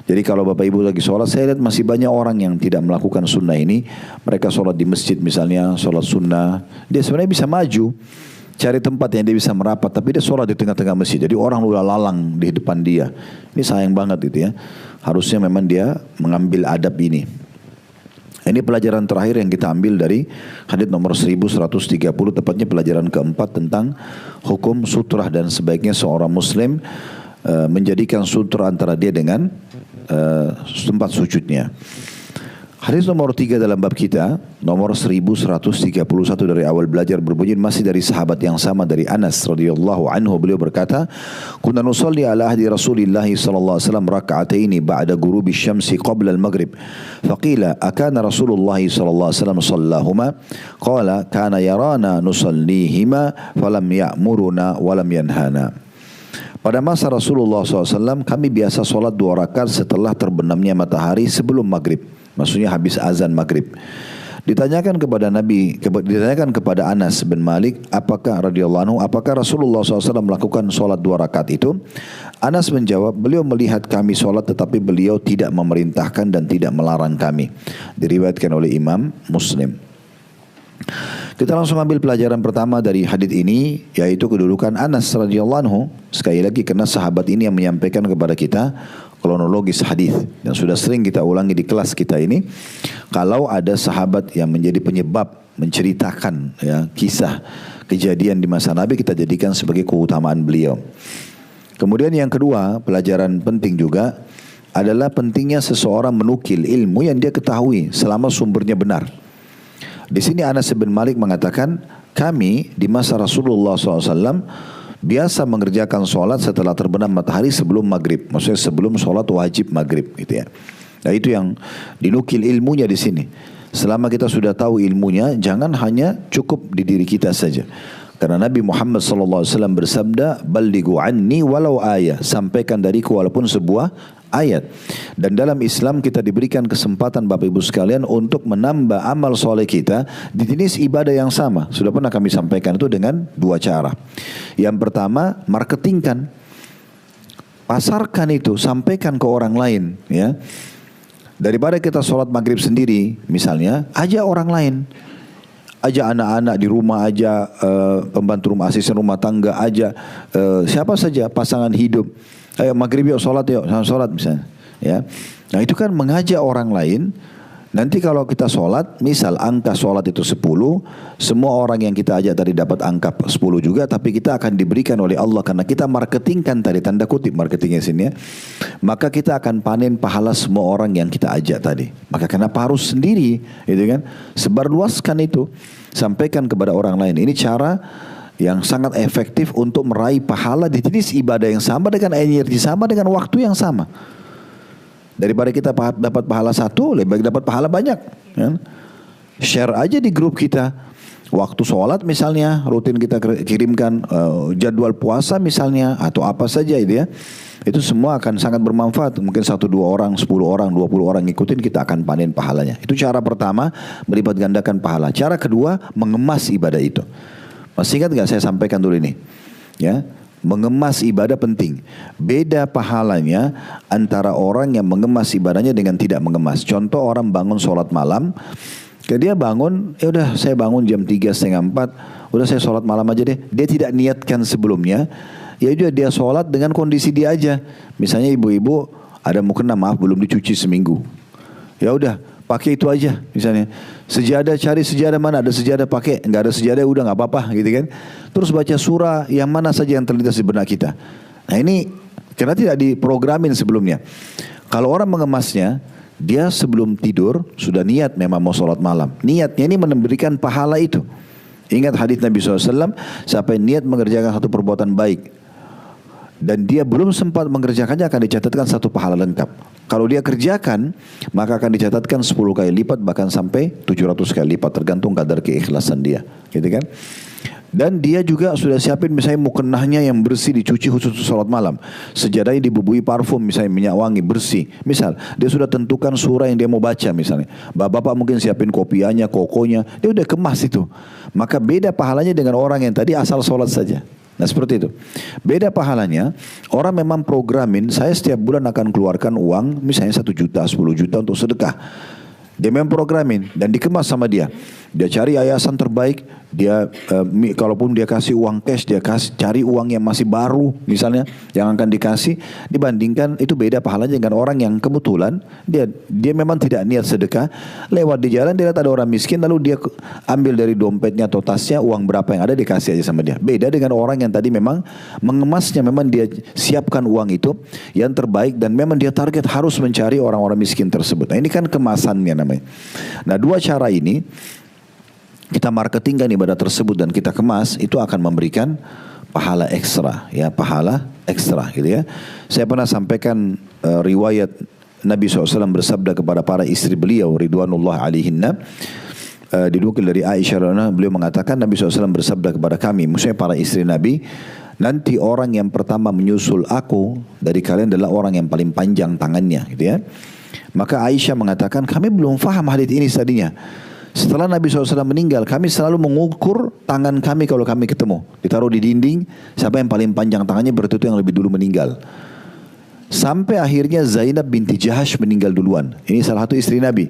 Jadi kalau Bapak Ibu lagi sholat, saya lihat masih banyak orang yang tidak melakukan sunnah ini. Mereka sholat di masjid misalnya, sholat sunnah. Dia sebenarnya bisa maju, cari tempat yang dia bisa merapat. Tapi dia sholat di tengah-tengah masjid. Jadi orang lalang di depan dia. Ini sayang banget gitu ya. Harusnya memang dia mengambil adab ini. Ini pelajaran terakhir yang kita ambil dari hadits nomor 1130, tepatnya pelajaran keempat tentang hukum sutra dan sebaiknya seorang muslim menjadikan sutra antara dia dengan tempat sujudnya. Hadis nomor 3 dalam bab kita, nomor 1131 dari awal belajar berbunyi masih dari sahabat yang sama dari Anas radhiyallahu anhu. Beliau berkata, "Kunna nusalli ala ahdi Rasulillah sallallahu alaihi wasallam rak'ataini ba'da ghurubi syamsi qabla al-maghrib." Faqila, "Akana Rasulullah sallallahu alaihi wasallam shallahuma?" Qala, "Kana yarana nusallihima falam ya'muruna wa lam yanhana." Pada masa Rasulullah SAW kami biasa solat 2 rakaat setelah terbenamnya matahari sebelum maghrib. Maksudnya habis azan maghrib. Ditanyakan kepada Anas bin Malik, apakah Rasulullah SAW melakukan solat 2 rakaat itu? Anas menjawab, beliau melihat kami solat tetapi beliau tidak memerintahkan dan tidak melarang kami. Diriwayatkan oleh Imam Muslim. Kita langsung ambil pelajaran pertama dari hadis ini, yaitu kedudukan Anas radhiyallahu anhu. Sekali lagi karena sahabat ini yang menyampaikan kepada kita kronologis hadis yang sudah sering kita ulangi di kelas kita ini. Kalau ada sahabat yang menjadi penyebab menceritakan ya, kisah kejadian di masa Nabi, kita jadikan sebagai keutamaan beliau. Kemudian yang kedua, pelajaran penting juga, adalah pentingnya seseorang menukil ilmu yang dia ketahui selama sumbernya benar. Di sini Anas bin Malik mengatakan, kami di masa Rasulullah SAW biasa mengerjakan sholat setelah terbenam matahari sebelum maghrib. Maksudnya sebelum sholat wajib maghrib, gitu ya. Nah itu yang dinukil ilmunya di sini. Selama kita sudah tahu ilmunya, jangan hanya cukup di diri kita saja. Karena Nabi Muhammad SAW bersabda, "Ballighu anni walau ayat." Sampaikan dariku walaupun sebuah ayat. Dan dalam Islam kita diberikan kesempatan Bapak Ibu sekalian untuk menambah amal soleh kita di jenis ibadah yang sama. Sudah pernah kami sampaikan itu dengan dua cara. Yang pertama, marketingkan, pasarkan itu, sampaikan ke orang lain, ya. Daripada kita sholat maghrib sendiri, misalnya, ajak orang lain. Ajak anak-anak di rumah, aja pembantu rumah, asisten rumah tangga, aja siapa saja, pasangan hidup. Ayo maghrib yuk sholat misalnya. Ya. Nah itu kan mengajak orang lain. Nanti kalau kita sholat, misal angka sholat itu 10, semua orang yang kita ajak tadi dapat angka 10 juga, tapi kita akan diberikan oleh Allah karena kita marketingkan tadi, tanda kutip marketingnya sini ya. Maka kita akan panen pahala semua orang yang kita ajak tadi. Maka kenapa harus sendiri, gitu kan? Sebarluaskan itu, sampaikan kepada orang lain. Ini cara yang sangat efektif untuk meraih pahala di jenis ibadah yang sama dengan energi sama dengan waktu yang sama. Daripada kita dapat pahala satu, lebih baik dapat pahala banyak. Kan? Share aja di grup kita. Waktu sholat misalnya, rutin kita kirimkan jadwal puasa misalnya, atau apa saja itu ya. Itu semua akan sangat bermanfaat. Mungkin 1, 2 orang, 10 orang, 20 orang ngikutin, kita akan panen pahalanya. Itu cara pertama, melipat gandakan pahala. Cara kedua, mengemas ibadah itu. Masih ingat gak saya sampaikan dulu ini? Ya. Mengemas ibadah penting. Beda pahalanya antara orang yang mengemas ibadahnya dengan tidak mengemas. Contoh orang bangun sholat malam, dia bangun, ya udah saya bangun jam 3, setengah 4, udah saya sholat malam aja deh. Dia tidak niatkan sebelumnya, ya udah dia sholat dengan kondisi dia aja. Misalnya ibu-ibu ada mukena, maaf belum dicuci seminggu. Ya udah pakai itu aja misalnya. Sejadah, cari sejadah mana, ada sejadah pakai, enggak ada sejadah udah enggak apa-apa gitu kan. Terus baca surah yang mana saja yang terlintas di benak kita. Nah ini karena tidak diprogramin sebelumnya. Kalau orang mengemasnya, dia sebelum tidur sudah niat memang mau sholat malam. Niatnya ini memberikan pahala itu. Ingat hadis Nabi SAW, siapa yang niat mengerjakan satu perbuatan baik dan dia belum sempat mengerjakannya akan dicatatkan satu pahala lengkap. Kalau dia kerjakan, maka akan dicatatkan 10 kali lipat, bahkan sampai 700 kali lipat, tergantung kadar keikhlasan dia, gitu kan? Dan dia juga sudah siapin misalnya mukenahnya yang bersih, dicuci khusus sholat malam. Sejadahnya dibubui parfum, misalnya minyak wangi bersih. Misal, dia sudah tentukan surah yang dia mau baca misalnya. Bapak mungkin siapin kopiahnya, kokonya, dia udah kemas itu. Maka beda pahalanya dengan orang yang tadi asal sholat saja. Nah seperti itu. Beda pahalanya, orang memang programin, saya setiap bulan akan keluarkan uang, misalnya 1 juta, 10 juta untuk sedekah. Dia memang programin dan dikemas sama dia. Dia cari yayasan terbaik, dia kalaupun dia kasih uang cash, dia cari uang yang masih baru misalnya yang akan dikasih, dibandingkan itu beda pahalanya dengan orang yang kebetulan dia memang tidak niat sedekah, lewat di jalan dia lihat ada orang miskin lalu dia ambil dari dompetnya atau tasnya uang berapa yang ada dikasih aja sama dia. Beda dengan orang yang tadi memang mengemasnya, memang dia siapkan uang itu yang terbaik dan memang dia target harus mencari orang-orang miskin tersebut. Nah ini kan kemasannya namanya. Nah dua cara ini kita marketingkan ibadah tersebut dan kita kemas, itu akan memberikan pahala ekstra, ya pahala ekstra gitu ya. Saya pernah sampaikan riwayat Nabi SAW bersabda kepada para istri beliau ridwanullah alaihinna, dinukil dari Aisyah, beliau mengatakan Nabi SAW bersabda kepada kami, maksudnya para istri Nabi, nanti orang yang pertama menyusul aku dari kalian adalah orang yang paling panjang tangannya gitu ya. Maka Aisyah mengatakan kami belum faham hadits ini tadinya. Setelah Nabi SAW meninggal, kami selalu mengukur tangan kami kalau kami ketemu. Ditaruh di dinding, siapa yang paling panjang tangannya berarti itu yang lebih dulu meninggal. Sampai akhirnya Zainab binti Jahash meninggal duluan. Ini salah satu istri Nabi.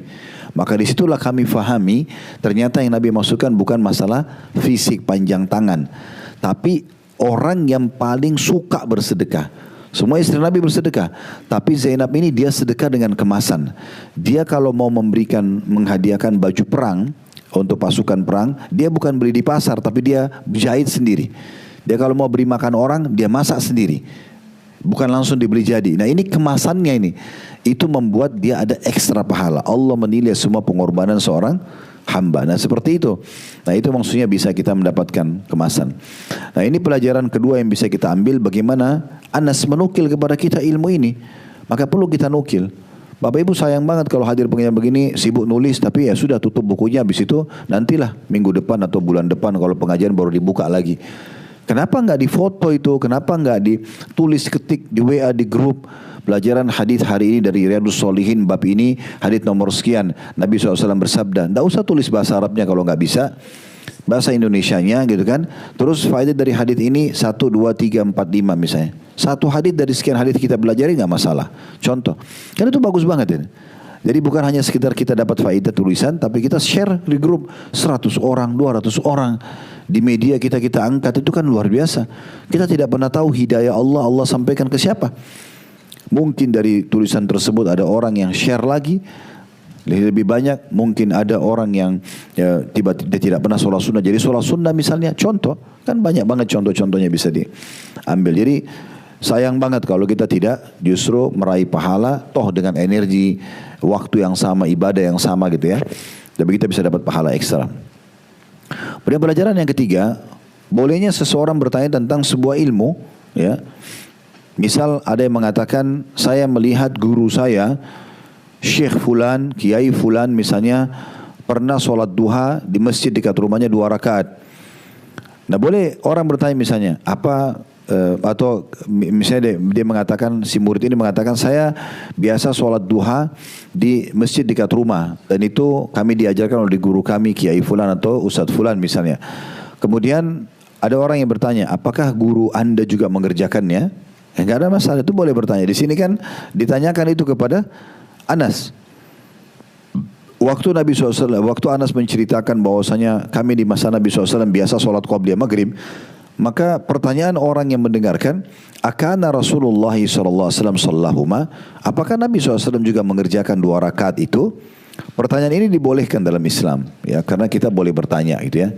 Maka disitulah kami fahami, ternyata yang Nabi masukkan bukan masalah fisik panjang tangan, tapi orang yang paling suka bersedekah. Semua istri Nabi bersedekah, tapi Zainab ini dia sedekah dengan kemasan. Dia kalau mau menghadiahkan baju perang untuk pasukan perang, dia bukan beli di pasar, tapi dia jahit sendiri. Dia kalau mau beri makan orang, dia masak sendiri. bukan langsung dibeli jadi. Nah ini kemasannya ini, itu membuat dia ada ekstra pahala. Allah menilai semua pengorbanan seorang hamba. Nah seperti itu. Nah itu maksudnya bisa kita mendapatkan kemasan. Nah ini pelajaran kedua yang bisa kita ambil, bagaimana Anas menukil kepada kita ilmu ini. Maka perlu kita nukil. Bapak Ibu sayang banget kalau hadir pengajian begini sibuk nulis, tapi ya sudah tutup bukunya, habis itu nantilah minggu depan atau bulan depan kalau pengajian baru dibuka lagi. Kenapa nggak difoto itu? Kenapa nggak ditulis ketik di WA di grup? Pelajaran hadis hari ini dari Riyadhus Shalihin bab ini, hadis nomor sekian, Nabi SAW bersabda. Nggak usah tulis bahasa Arabnya kalau nggak bisa, bahasa Indonesianya gitu kan. Terus faedah dari hadis ini 1, 2, 3, 4, 5 misalnya. Satu hadis dari sekian hadis kita pelajari nggak masalah. Contoh, kan itu bagus banget ini. Jadi bukan hanya sekedar kita dapat faedah tulisan, tapi kita share di grup 100 orang, 200 orang. Di media kita angkat, itu kan luar biasa. Kita tidak pernah tahu hidayah Allah sampaikan ke siapa. Mungkin dari tulisan tersebut ada orang yang share lagi lebih banyak. Mungkin ada orang yang tiba-tiba tidak pernah sholat sunnah jadi sholat sunnah misalnya. Contoh, kan banyak banget contoh-contohnya bisa diambil. Jadi sayang banget kalau kita tidak justru meraih pahala, toh dengan energi, waktu yang sama, ibadah yang sama gitu ya. Tapi kita bisa dapat pahala ekstra. Pada pelajaran yang ketiga, bolehnya seseorang bertanya tentang sebuah ilmu, ya. Misal ada yang mengatakan, saya melihat guru saya, Syekh Fulan, Kiai Fulan misalnya, pernah sholat duha di masjid dekat rumahnya 2 rakaat. Nah boleh orang bertanya misalnya, atau misalnya dia mengatakan, si murid ini mengatakan, saya biasa sholat duha di masjid dekat rumah, dan itu kami diajarkan oleh guru kami Kiai Fulan atau Ustadz Fulan misalnya. Kemudian ada orang yang bertanya, apakah guru anda juga mengerjakannya? Enggak ada masalah, itu boleh bertanya. Di sini kan ditanyakan itu kepada Anas. Waktu waktu Anas menceritakan bahwasanya kami di masa Nabi SAW biasa sholat qobliyah maghrib, maka pertanyaan orang yang mendengarkan, akana Rasulullah SAW sallahuma, apakah Nabi SAW juga mengerjakan 2 rakaat itu? Pertanyaan ini dibolehkan dalam Islam, ya, karena kita boleh bertanya gitu ya.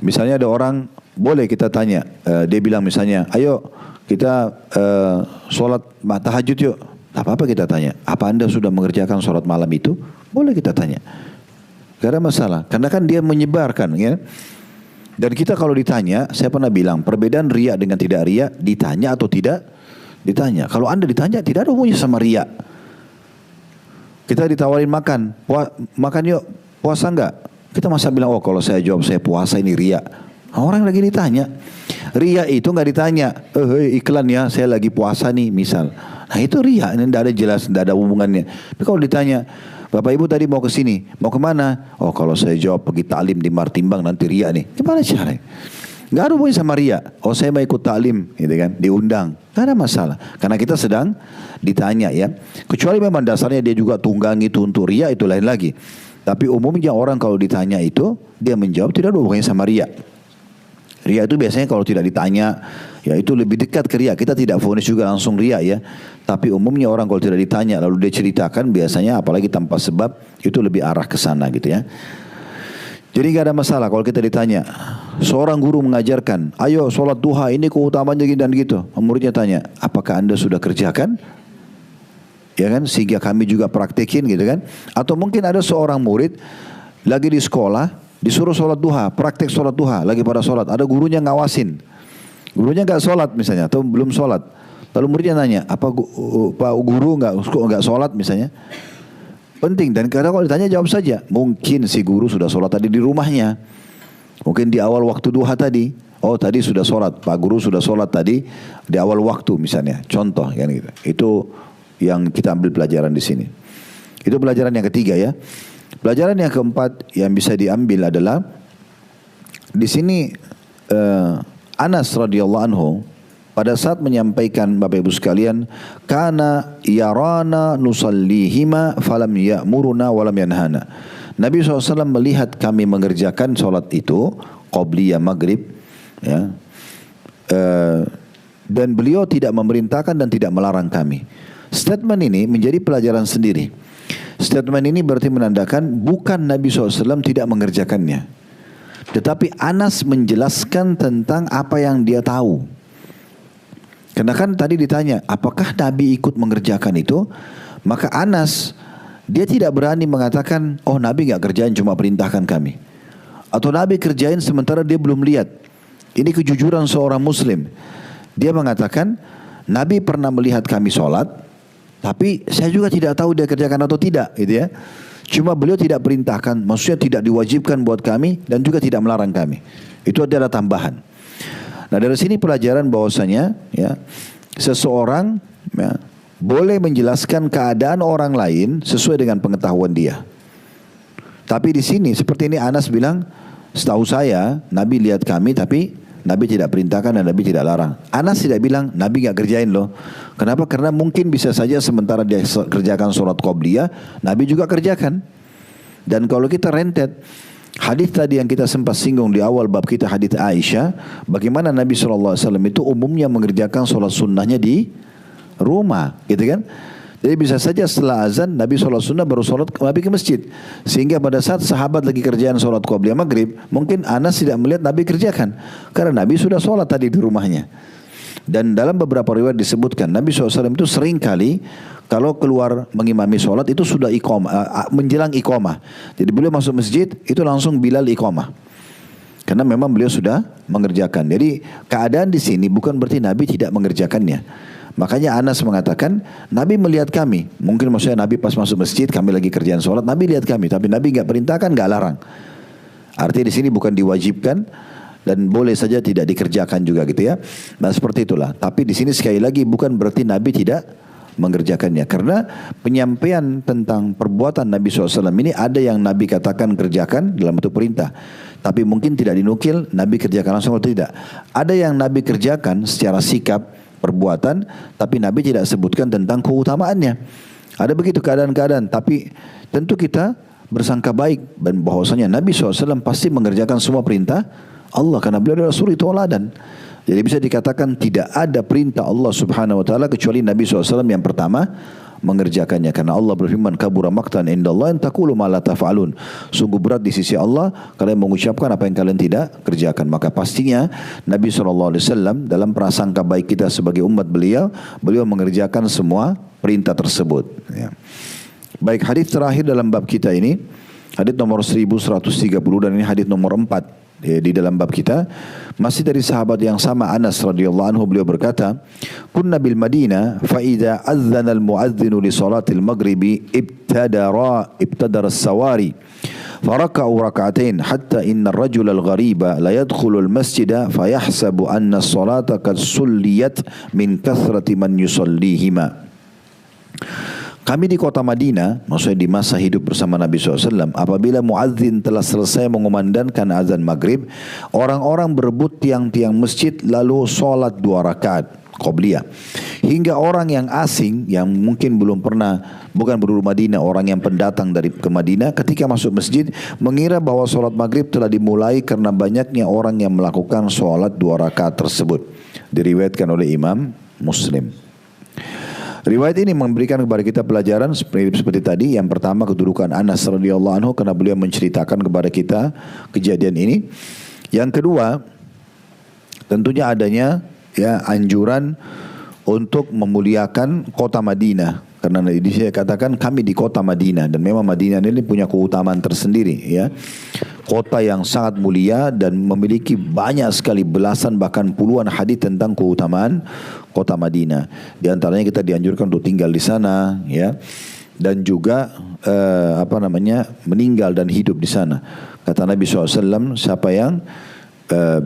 Misalnya ada orang, boleh kita tanya, dia bilang misalnya, ayo kita sholat tahajud yuk. Tak apa-apa kita tanya, apa anda sudah mengerjakan sholat malam itu? Boleh kita tanya. Gak ada masalah, karena kan dia menyebarkan ya. Dan kita kalau ditanya, saya pernah bilang, perbedaan riya dengan tidak riya, ditanya atau tidak ditanya. Kalau anda ditanya, tidak ada hubungannya sama riya. Kita ditawarin makan, makan yuk, puasa enggak? Kita masa bilang, oh kalau saya jawab saya puasa ini riya. Orang lagi ditanya. Riya itu enggak ditanya, iklan ya, saya lagi puasa nih misal. Nah itu riya, ini tidak ada jelas, tidak ada hubungannya. Tapi kalau ditanya, Bapak Ibu tadi mau ke sini, mau kemana? Oh kalau saya jawab pergi taklim di Martimbang nanti riya nih. Gimana caranya? Gak ada hubungannya sama riya. Oh saya mau ikut taklim, gitu kan? Diundang, gak ada masalah. Karena kita sedang ditanya ya. Kecuali memang dasarnya dia juga tunggangi itu untuk riya, itu lain lagi. Tapi umumnya orang kalau ditanya itu, dia menjawab tidak ada hubungannya sama riya. Riya itu biasanya kalau tidak ditanya, ya itu lebih dekat ke riya. Kita tidak vonis juga langsung riya ya. Tapi umumnya orang kalau tidak ditanya lalu dia ceritakan, biasanya apalagi tanpa sebab, itu lebih arah ke sana gitu ya. Jadi gak ada masalah kalau kita ditanya. Seorang guru mengajarkan, ayo sholat duha ini keutamanya dan gitu. Muridnya tanya, apakah anda sudah kerjakan? Ya kan, sehingga kami juga praktekin gitu kan. Atau mungkin ada seorang murid lagi di sekolah, disuruh sholat duha, praktek sholat duha, lagi pada sholat, ada gurunya ngawasin. Gurunya gak sholat misalnya, atau belum sholat. Lalu muridnya nanya, apa Pak Guru nggak sholat misalnya? Penting, dan kadang kalau ditanya jawab saja. Mungkin si guru sudah sholat tadi di rumahnya. Mungkin di awal waktu duha tadi. Oh tadi sudah sholat, Pak Guru sudah sholat tadi di awal waktu misalnya. Contoh kan gitu. Itu yang kita ambil pelajaran di sini. Itu pelajaran yang ketiga ya. Pelajaran yang keempat yang bisa diambil adalah di sini Anas radhiyallahu anhu pada saat menyampaikan Bapak Ibu sekalian, kana yarana nusallihima falam ya'muruna walam yanhana. Nabi SAW melihat kami mengerjakan sholat itu, qobliyah maghrib, ya, dan beliau tidak memerintahkan dan tidak melarang kami. Statement ini menjadi pelajaran sendiri. Statement ini berarti menandakan bukan Nabi SAW tidak mengerjakannya, tetapi Anas menjelaskan tentang apa yang dia tahu. Karena kan tadi ditanya, apakah Nabi ikut mengerjakan itu? Maka Anas, dia tidak berani mengatakan, oh Nabi nggak kerjain, cuma perintahkan kami. Atau Nabi kerjain sementara dia belum lihat. Ini kejujuran seorang muslim. Dia mengatakan, Nabi pernah melihat kami sholat, tapi saya juga tidak tahu dia kerjakan atau tidak, gitu ya. Cuma beliau tidak perintahkan, maksudnya tidak diwajibkan buat kami dan juga tidak melarang kami. Itu adalah tambahan. Nah dari sini pelajaran bahwasanya ya seseorang ya, boleh menjelaskan keadaan orang lain sesuai dengan pengetahuan dia. Tapi di sini seperti ini Anas bilang, setahu saya Nabi lihat kami tapi Nabi tidak perintahkan dan Nabi tidak larang. Anas tidak bilang Nabi gak kerjain loh. Kenapa? Karena mungkin bisa saja sementara dia kerjakan sholat qobliyah, Nabi juga kerjakan. Dan kalau kita rentet hadis tadi yang kita sempat singgung di awal bab kita, hadis Aisyah, bagaimana Nabi SAW itu umumnya mengerjakan sholat sunnahnya di rumah, gitu kan? Jadi bisa saja setelah azan Nabi sholat sunnah baru sholat Nabi ke masjid. Sehingga pada saat sahabat lagi kerjaan sholat qobliyah maghrib, mungkin Anas tidak melihat Nabi kerjakan, karena Nabi sudah sholat tadi di rumahnya. Dan dalam beberapa riwayat disebutkan Nabi SAW itu sering kali kalau keluar mengimami sholat itu sudah iqamah, menjelang iqamah. Jadi beliau masuk masjid itu langsung Bilal iqamah. Karena memang beliau sudah mengerjakan. Jadi keadaan di sini bukan berarti Nabi tidak mengerjakannya. Makanya Anas mengatakan, Nabi melihat kami. Mungkin maksudnya Nabi pas masuk masjid, kami lagi kerjaan sholat, Nabi lihat kami. Tapi Nabi nggak perintahkan, nggak larang. Artinya di sini bukan diwajibkan dan boleh saja tidak dikerjakan juga gitu ya. Nah seperti itulah. Tapi di sini sekali lagi bukan berarti Nabi tidak mengerjakannya. Karena penyampaian tentang perbuatan Nabi SAW ini ada yang Nabi katakan kerjakan dalam bentuk perintah. Tapi mungkin tidak dinukil Nabi kerjakan langsung atau tidak. Ada yang Nabi kerjakan secara sikap, perbuatan, tapi Nabi tidak sebutkan tentang keutamaannya. Ada begitu keadaan-keadaan, tapi tentu kita bersangka baik dan bahwasanya Nabi SAW pasti mengerjakan semua perintah Allah karena beliau adalah suri tauladan. Jadi bisa dikatakan tidak ada perintah Allah Subhanahu Wa Taala kecuali Nabi SAW yang pertama mengerjakannya, karena Allah berfirman kabura maqtan indallah an taqulu ma la taf'alun. Sungguh berat di sisi Allah kalian mengucapkan apa yang kalian tidak kerjakan. Maka pastinya Nabi SAW dalam prasangka baik kita sebagai umat beliau mengerjakan semua perintah tersebut ya. Baik, hadis terakhir dalam bab kita ini hadis nomor 1130 dan ini hadis nomor 4 di dalam bab kita, masih dari sahabat yang sama Anas radhiyallahu anhu, beliau berkata, kunna bil Madinah fa idza adzana al muadzinu li salatil maghribi ibtadara as-sawari faraka'u rak'atain hatta inna ar-rajula al-ghariba la yadkhulu al-masjida fayahsabu anna as-salata qad sulliyat min kathrati man yusallihima. Kami di kota Madinah, maksudnya di masa hidup bersama Nabi SAW, apabila muadzin telah selesai mengumandangkan azan maghrib, orang-orang berebut tiang-tiang masjid lalu sholat 2 rakaat qobliyah. Hingga orang yang asing yang mungkin belum pernah, bukan penduduk Madinah, orang yang pendatang dari ke Madinah, ketika masuk masjid mengira bahwa sholat maghrib telah dimulai karena banyaknya orang yang melakukan sholat 2 rakaat tersebut. Diriwayatkan oleh Imam Muslim. Riwayat ini memberikan kepada kita pelajaran seperti tadi. Yang pertama kedudukan Anas radhiyallahu anhu karena beliau menceritakan kepada kita kejadian ini. Yang kedua tentunya adanya ya anjuran untuk memuliakan kota Madinah. Karena di sini katakan kami di kota Madinah dan memang Madinah ini punya keutamaan tersendiri ya. Kota yang sangat mulia dan memiliki banyak sekali belasan bahkan puluhan hadis tentang keutamaan kota Madinah. Di antaranya kita dianjurkan untuk tinggal di sana ya. Dan juga meninggal dan hidup di sana. Kata Nabi SAW, siapa yang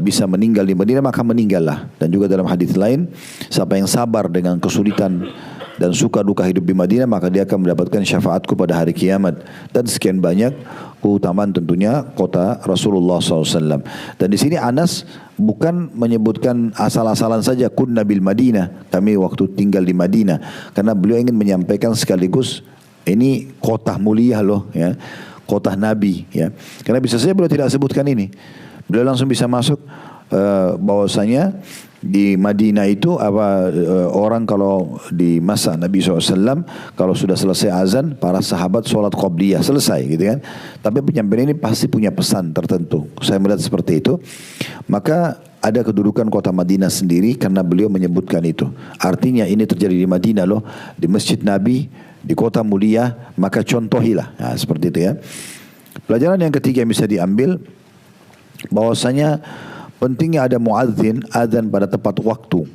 bisa meninggal di Madinah maka meninggallah. Dan juga dalam hadis lain, siapa yang sabar dengan kesulitan dan suka duka hidup di Madinah maka dia akan mendapatkan syafaatku pada hari kiamat. Dan sekian banyak keutamaan tentunya kota Rasulullah SAW. Dan di sini Anas bukan menyebutkan asal-asalan saja kunna bil Madinah, kami waktu tinggal di Madinah, karena beliau ingin menyampaikan sekaligus ini kota mulia loh ya, kota Nabi ya. Karena bisa saja beliau tidak sebutkan ini, beliau langsung bisa masuk bahwasanya di Madinah itu orang kalau di masa Nabi SAW kalau sudah selesai azan para sahabat sholat qobliyah selesai gitu kan. Tapi penyampaian ini pasti punya pesan tertentu. Saya melihat seperti itu. Maka ada kedudukan kota Madinah sendiri karena beliau menyebutkan itu. Artinya ini terjadi di Madinah loh, di Masjid Nabi, di kota mulia, maka contohilah. Nah, seperti itu ya. Pelajaran yang ketiga yang bisa diambil, bahwasanya pentingnya ada muadzin, azan pada tepat waktu.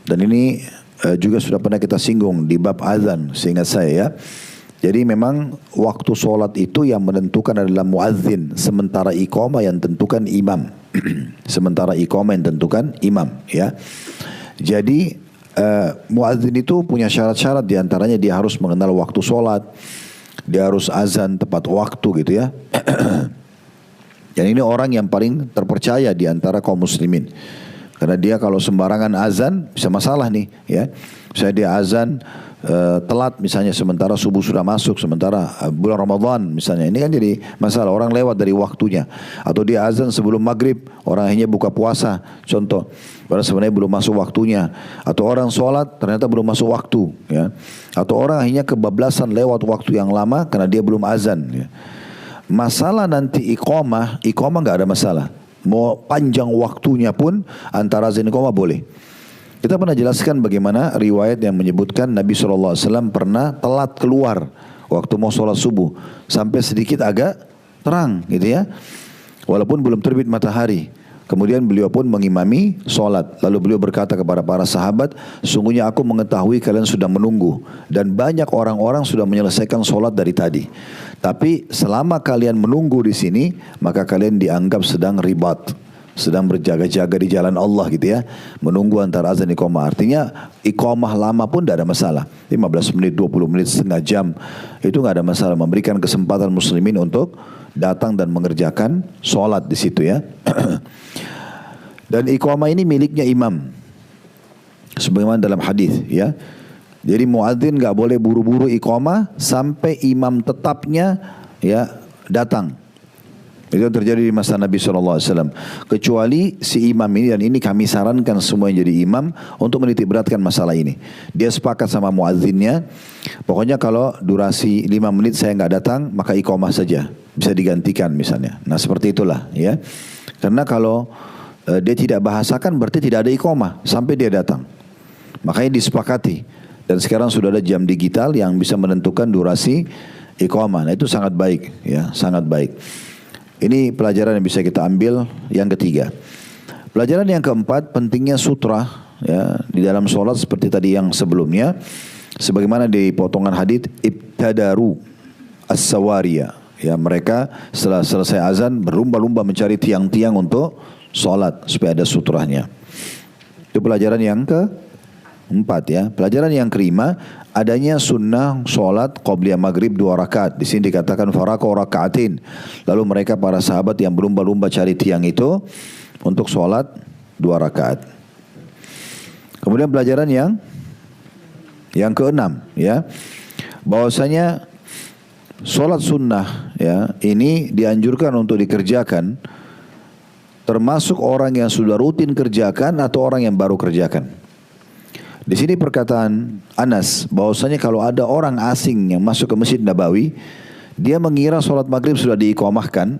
Dan ini juga sudah pernah kita singgung di bab azan, seingat saya ya. Jadi memang waktu solat itu yang menentukan adalah muadzin, sementara iqamah yang tentukan imam. Sementara iqamah yang tentukan imam ya. Jadi muadzin itu punya syarat-syarat, diantaranya dia harus mengenal waktu solat, dia harus azan tepat waktu gitu ya. Dan ini orang yang paling terpercaya di antara kaum muslimin. Karena dia kalau sembarangan azan bisa masalah nih ya. Misalnya dia azan telat misalnya sementara subuh sudah masuk, sementara bulan Ramadan misalnya, ini kan jadi masalah, orang lewat dari waktunya. Atau dia azan sebelum maghrib, orang akhirnya buka puasa contoh, padahal sebenarnya belum masuk waktunya. Atau orang sholat ternyata belum masuk waktu ya. Atau orang akhirnya kebablasan lewat waktu yang lama karena dia belum azan ya. Masalah nanti iqamah nggak ada masalah. Mau panjang waktunya pun antara azan iqamah boleh. Kita pernah jelaskan bagaimana riwayat yang menyebutkan Nabi SAW pernah telat keluar waktu mau sholat subuh sampai sedikit agak terang gitu ya, walaupun belum terbit matahari. Kemudian beliau pun mengimami sholat. Lalu beliau berkata kepada para sahabat, sungguhnya aku mengetahui kalian sudah menunggu dan banyak orang-orang sudah menyelesaikan sholat dari tadi. Tapi selama kalian menunggu di sini, maka kalian dianggap sedang ribat, sedang berjaga-jaga di jalan Allah gitu ya. Menunggu antara azan iqamah. Artinya iqamah lama pun tidak ada masalah. 15 menit, 20 menit, setengah jam. Itu tidak ada masalah. Memberikan kesempatan muslimin untuk datang dan mengerjakan sholat di situ ya. Dan iqamah ini miliknya imam, sebagaimana dalam hadis ya. Jadi muadzin nggak boleh buru-buru iqamah sampai imam tetapnya ya datang. Itu yang terjadi di masa Nabi SAW. Kecuali si imam ini, dan ini kami sarankan semua yang jadi imam untuk menitik beratkan masalah ini. Dia sepakat sama muadzinnya, pokoknya kalau durasi 5 menit saya nggak datang, maka iqamah saja, bisa digantikan misalnya. Nah seperti itulah ya. Karena kalau dia tidak bahasakan berarti tidak ada iqamah sampai dia datang. Makanya disepakati. Dan sekarang sudah ada jam digital yang bisa menentukan durasi iqamah. Nah itu sangat baik ya, sangat baik. Ini pelajaran yang bisa kita ambil yang ketiga. Pelajaran yang keempat, pentingnya sutra ya di dalam sholat seperti tadi yang sebelumnya. Sebagaimana di potongan hadits, ibtadaru as-sawariya. Ya mereka setelah selesai azan berlumba-lumba mencari tiang-tiang untuk sholat supaya ada sutranya. Itu pelajaran yang keempat ya. Pelajaran yang kelima, adanya sunnah sholat qobliyah maghrib 2 rakaat. Di sini dikatakan faraqo rakaatin. Lalu mereka para sahabat yang berlumba-lumba cari tiang itu untuk sholat 2 rakaat. Kemudian pelajaran yang keenam ya, bahwasanya sholat sunnah ya ini dianjurkan untuk dikerjakan, termasuk orang yang sudah rutin kerjakan atau orang yang baru kerjakan. Di sini perkataan Anas bahwasanya kalau ada orang asing yang masuk ke Masjid Nabawi, dia mengira sholat maghrib sudah diiqamahkan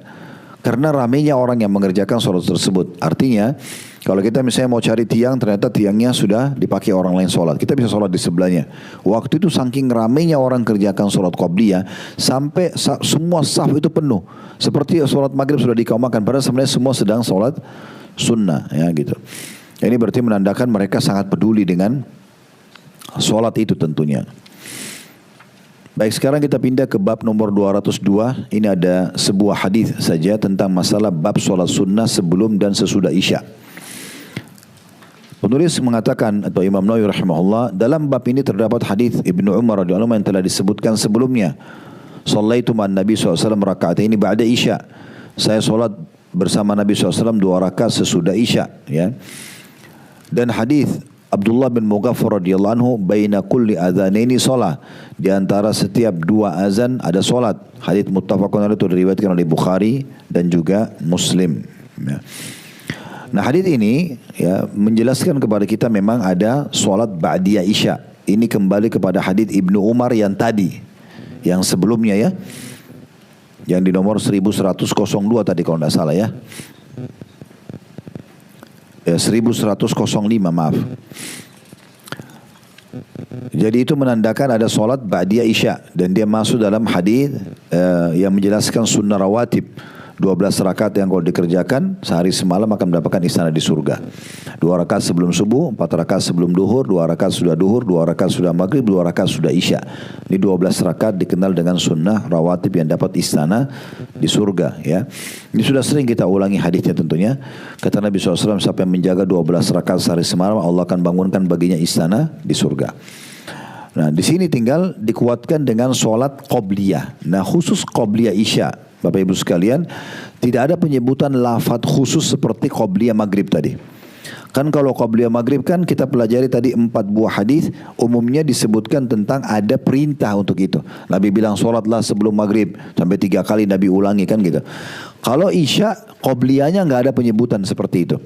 karena ramainya orang yang mengerjakan sholat tersebut. Artinya kalau kita misalnya mau cari tiang, ternyata tiangnya sudah dipakai orang lain sholat, kita bisa sholat di sebelahnya. Waktu itu saking ramainya orang kerjakan sholat qobliyah sampai semua saf itu penuh, seperti sholat maghrib sudah diiqamahkan, padahal sebenarnya semua sedang sholat sunnah ya gitu. Ini berarti menandakan mereka sangat peduli dengan sholat itu tentunya. Baik, sekarang kita pindah ke bab nomor 202. Ini ada sebuah hadis saja tentang masalah bab sholat sunnah sebelum dan sesudah isya. Penulis mengatakan atau Imam Nawawi rahimahullah, dalam bab ini terdapat hadis Ibnu Umar radhiyallahu anhu yang telah disebutkan sebelumnya. Shallaitu ma'an Nabi SAW raka'ataini ba'da isya. Saya sholat bersama Nabi SAW 2 rakaat sesudah isya ya. Dan hadis Abdullah bin Mughaffar radhiyallahu anhu, baina kulli adzanaini shalah, di antara setiap 2 azan ada salat. Hadis muttafaqun alaih, itu diriwayatkan oleh Bukhari dan juga Muslim ya. Nah hadis ini ya menjelaskan kepada kita memang ada salat ba'diyah isya. Ini kembali kepada hadis Ibnu Umar yang tadi, yang sebelumnya ya, yang di nomor 1102 tadi kalau tidak salah ya. 1105 maaf. Jadi itu menandakan ada solat ba'diyah isya, dan dia masuk dalam hadis yang menjelaskan sunnah rawatib 12 rakaat yang kalau dikerjakan sehari semalam akan mendapatkan istana di surga. 2 rakaat sebelum subuh, 4 rakaat sebelum duhur, 2 rakaat sudah duhur, 2 rakaat sudah maghrib, 2 rakaat sudah isya. Ini 12 rakaat dikenal dengan sunnah rawatib yang dapat istana di surga, ya. Ini sudah sering kita ulangi hadisnya tentunya. Kata Nabi SAW, siapa yang menjaga 12 rakaat sehari semalam, Allah akan bangunkan baginya istana di surga. Nah, di sini tinggal dikuatkan dengan solat qobliyah. Nah, khusus qobliyah isya, Bapak Ibu sekalian, tidak ada penyebutan lafaz khusus seperti qobliyah maghrib tadi. Kan kalau qobliyah maghrib kan kita pelajari tadi 4 buah hadis, umumnya disebutkan tentang ada perintah untuk itu. Nabi bilang sholatlah sebelum maghrib, sampai 3 kali Nabi ulangi kan gitu. Kalau isya, qobliyahnya nggak ada penyebutan seperti itu.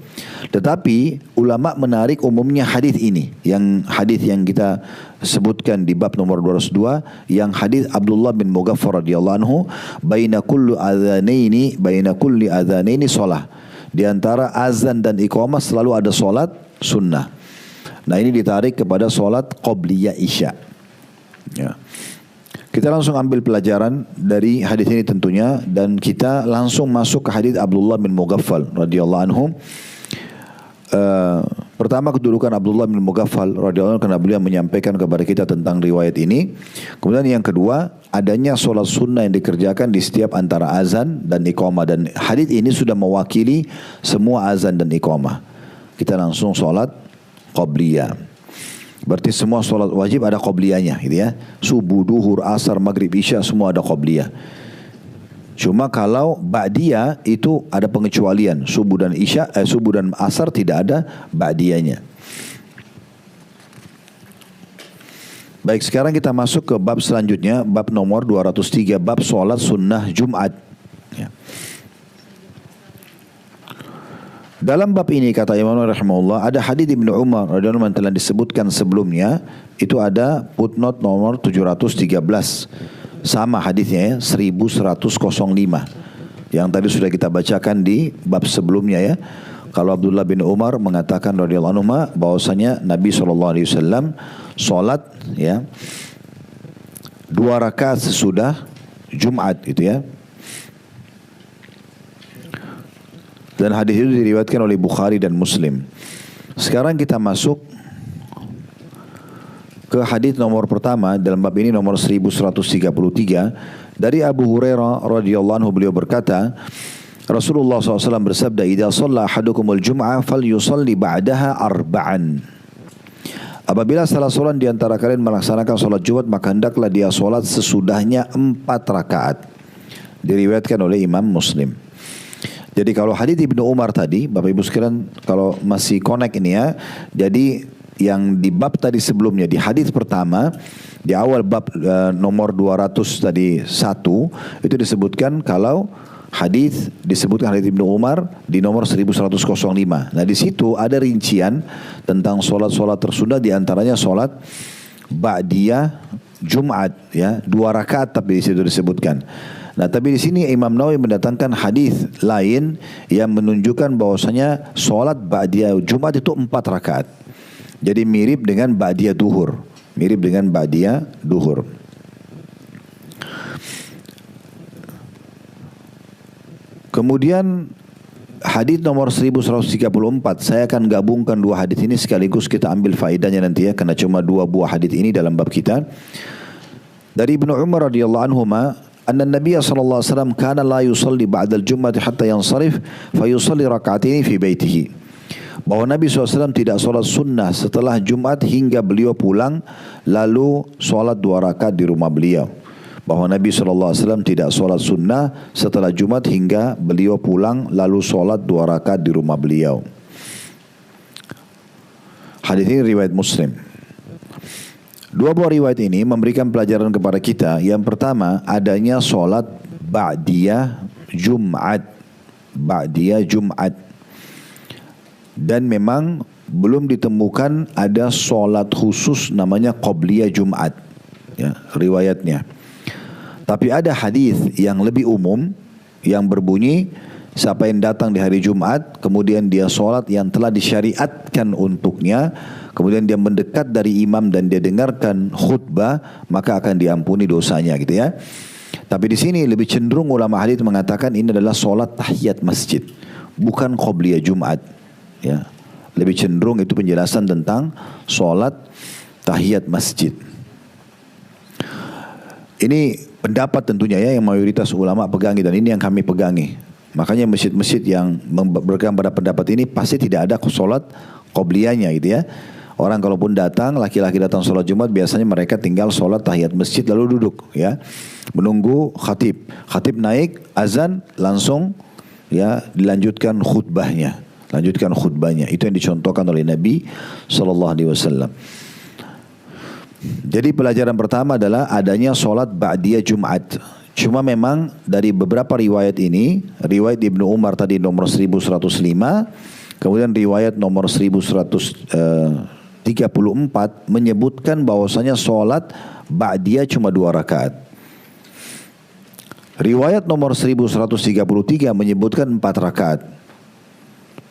Tetapi ulama menarik umumnya hadis ini, yang hadis yang kita sebutkan di bab nomor 202, yang hadis Abdullah bin Mughaffar radhiyallahu anhu, baina kulli adzanaini shalah. Di antara azan dan iqamah selalu ada solat sunnah. Nah, ini ditarik kepada solat qobliyah isya. Ya. Kita langsung ambil pelajaran dari hadis ini tentunya, dan kita langsung masuk ke hadis Abdullah bin Mughaffal radhiyallahu anhu. Pertama, kedudukan Abdullah bin Mughaffal radhiyallahu anhu karena beliau menyampaikan kepada kita tentang riwayat ini. Kemudian yang kedua, adanya solat sunnah yang dikerjakan di setiap antara azan dan iqamah, dan hadis ini sudah mewakili semua azan dan iqamah. Kita langsung solat qobliyah. Berarti semua solat wajib ada qobliyahnya, gitu ya. Subuh, duhur, asar, maghrib, isya semua ada qobliyah. Cuma kalau ba'diyah itu ada pengecualian. Subuh dan asar tidak ada ba'diyahnya. Baik, sekarang kita masuk ke bab selanjutnya, bab nomor 203, bab solat sunnah Jumat. Ya. Dalam bab ini kata Imam rahimahullah, ada hadis Ibnu Umar radhiyallahu anhu yang telah disebutkan sebelumnya, itu ada footnote nomor 713. Sama hadisnya ya, 1105. Yang tadi sudah kita bacakan di bab sebelumnya ya. Kalau Abdullah bin Umar mengatakan radhiyallahu anhu bahwasanya Nabi SAW salat ya 2 rakaat sesudah Jumat gitu ya. Dan hadis itu diriwayatkan oleh Bukhari dan Muslim. Sekarang kita masuk ke hadis nomor pertama dalam bab ini, nomor 1133, dari Abu Hurairah radhiyallahu anhu. Beliau berkata, Rasulullah SAW bersabda, "Idza shalla ahadukumul jum'ah falyusalli ba'daha arba'an." Apabila salah seorang di antara kalian melaksanakan salat Jumat, maka hendaklah dia salat sesudahnya 4 rakaat. Diriwayatkan oleh Imam Muslim. Jadi kalau hadis Ibnu Umar tadi, Bapak Ibu sekalian kalau masih connect ini ya. Jadi yang di bab tadi sebelumnya, di hadis pertama, di awal bab nomor 200 tadi 1, itu disebutkan kalau hadis disebutkan hadis Ibnu Umar di nomor 1105. Nah, di situ ada rincian tentang solat-solat tersunnah, di antaranya solat ba'diyah Jumat ya, 2 rakaat tapi di situ disebutkan. Nah, tapi di sini Imam Nawawi mendatangkan hadis lain yang menunjukkan bahwasanya solat ba'diyah Jumat itu 4 rakaat. Jadi mirip dengan ba'diyah duhur, mirip dengan ba'diyah duhur. Kemudian hadis nomor 1134, saya akan gabungkan 2 hadis ini sekaligus kita ambil faedahnya nanti ya, karena cuma 2 buah hadis ini dalam bab kita. Dari Ibnu Umar radhiyallahu anhuma, anna Nabiy sallallahu alaihi wasallam kana la yusalli ba'da al-jum'ah hatta yansarif fa yusalli rak'ataini fi baitihi. Bahwa Nabi SAW tidak solat sunnah setelah Jumat hingga beliau pulang, lalu solat 2 rakaat di rumah beliau. Bahwa Nabi SAW tidak solat sunnah setelah Jumat hingga beliau pulang, lalu solat 2 rakaat di rumah beliau. Hadis ini riwayat Muslim. 2 buah riwayat ini memberikan pelajaran kepada kita. Yang pertama, adanya solat ba'diyah Jumat. Ba'diyah Jumat. Dan memang belum ditemukan ada solat khusus namanya qobliyah Jumat ya, riwayatnya. Tapi ada hadis yang lebih umum yang berbunyi siapa yang datang di hari Jumat, kemudian dia sholat yang telah disyariatkan untuknya, kemudian dia mendekat dari imam dan dia dengarkan khutbah, maka akan diampuni dosanya gitu ya. Tapi di sini lebih cenderung ulama hadis mengatakan ini adalah sholat tahiyat masjid, bukan qobliyah Jumat. Ya, lebih cenderung itu penjelasan tentang sholat tahiyat masjid. Ini pendapat tentunya ya yang mayoritas ulama pegangi dan ini yang kami pegangi. Makanya masjid-masjid yang berpegang pada pendapat ini pasti tidak ada sholat qobliyahnya gitu ya. Orang kalaupun datang, laki-laki datang sholat Jumat, biasanya mereka tinggal sholat tahiyat masjid lalu duduk ya, menunggu khatib. Khatib naik, azan, langsung ya dilanjutkan khutbahnya. Lanjutkan khutbahnya. Itu yang dicontohkan oleh Nabi SAW. Jadi pelajaran pertama adalah adanya sholat ba'diyah Jumat. Cuma memang dari beberapa riwayat ini, riwayat Ibnu Umar tadi nomor 1105, kemudian riwayat nomor 1134 menyebutkan bahwasanya sholat ba'diyah cuma 2 rakaat. Riwayat nomor 1133 menyebutkan 4 rakaat.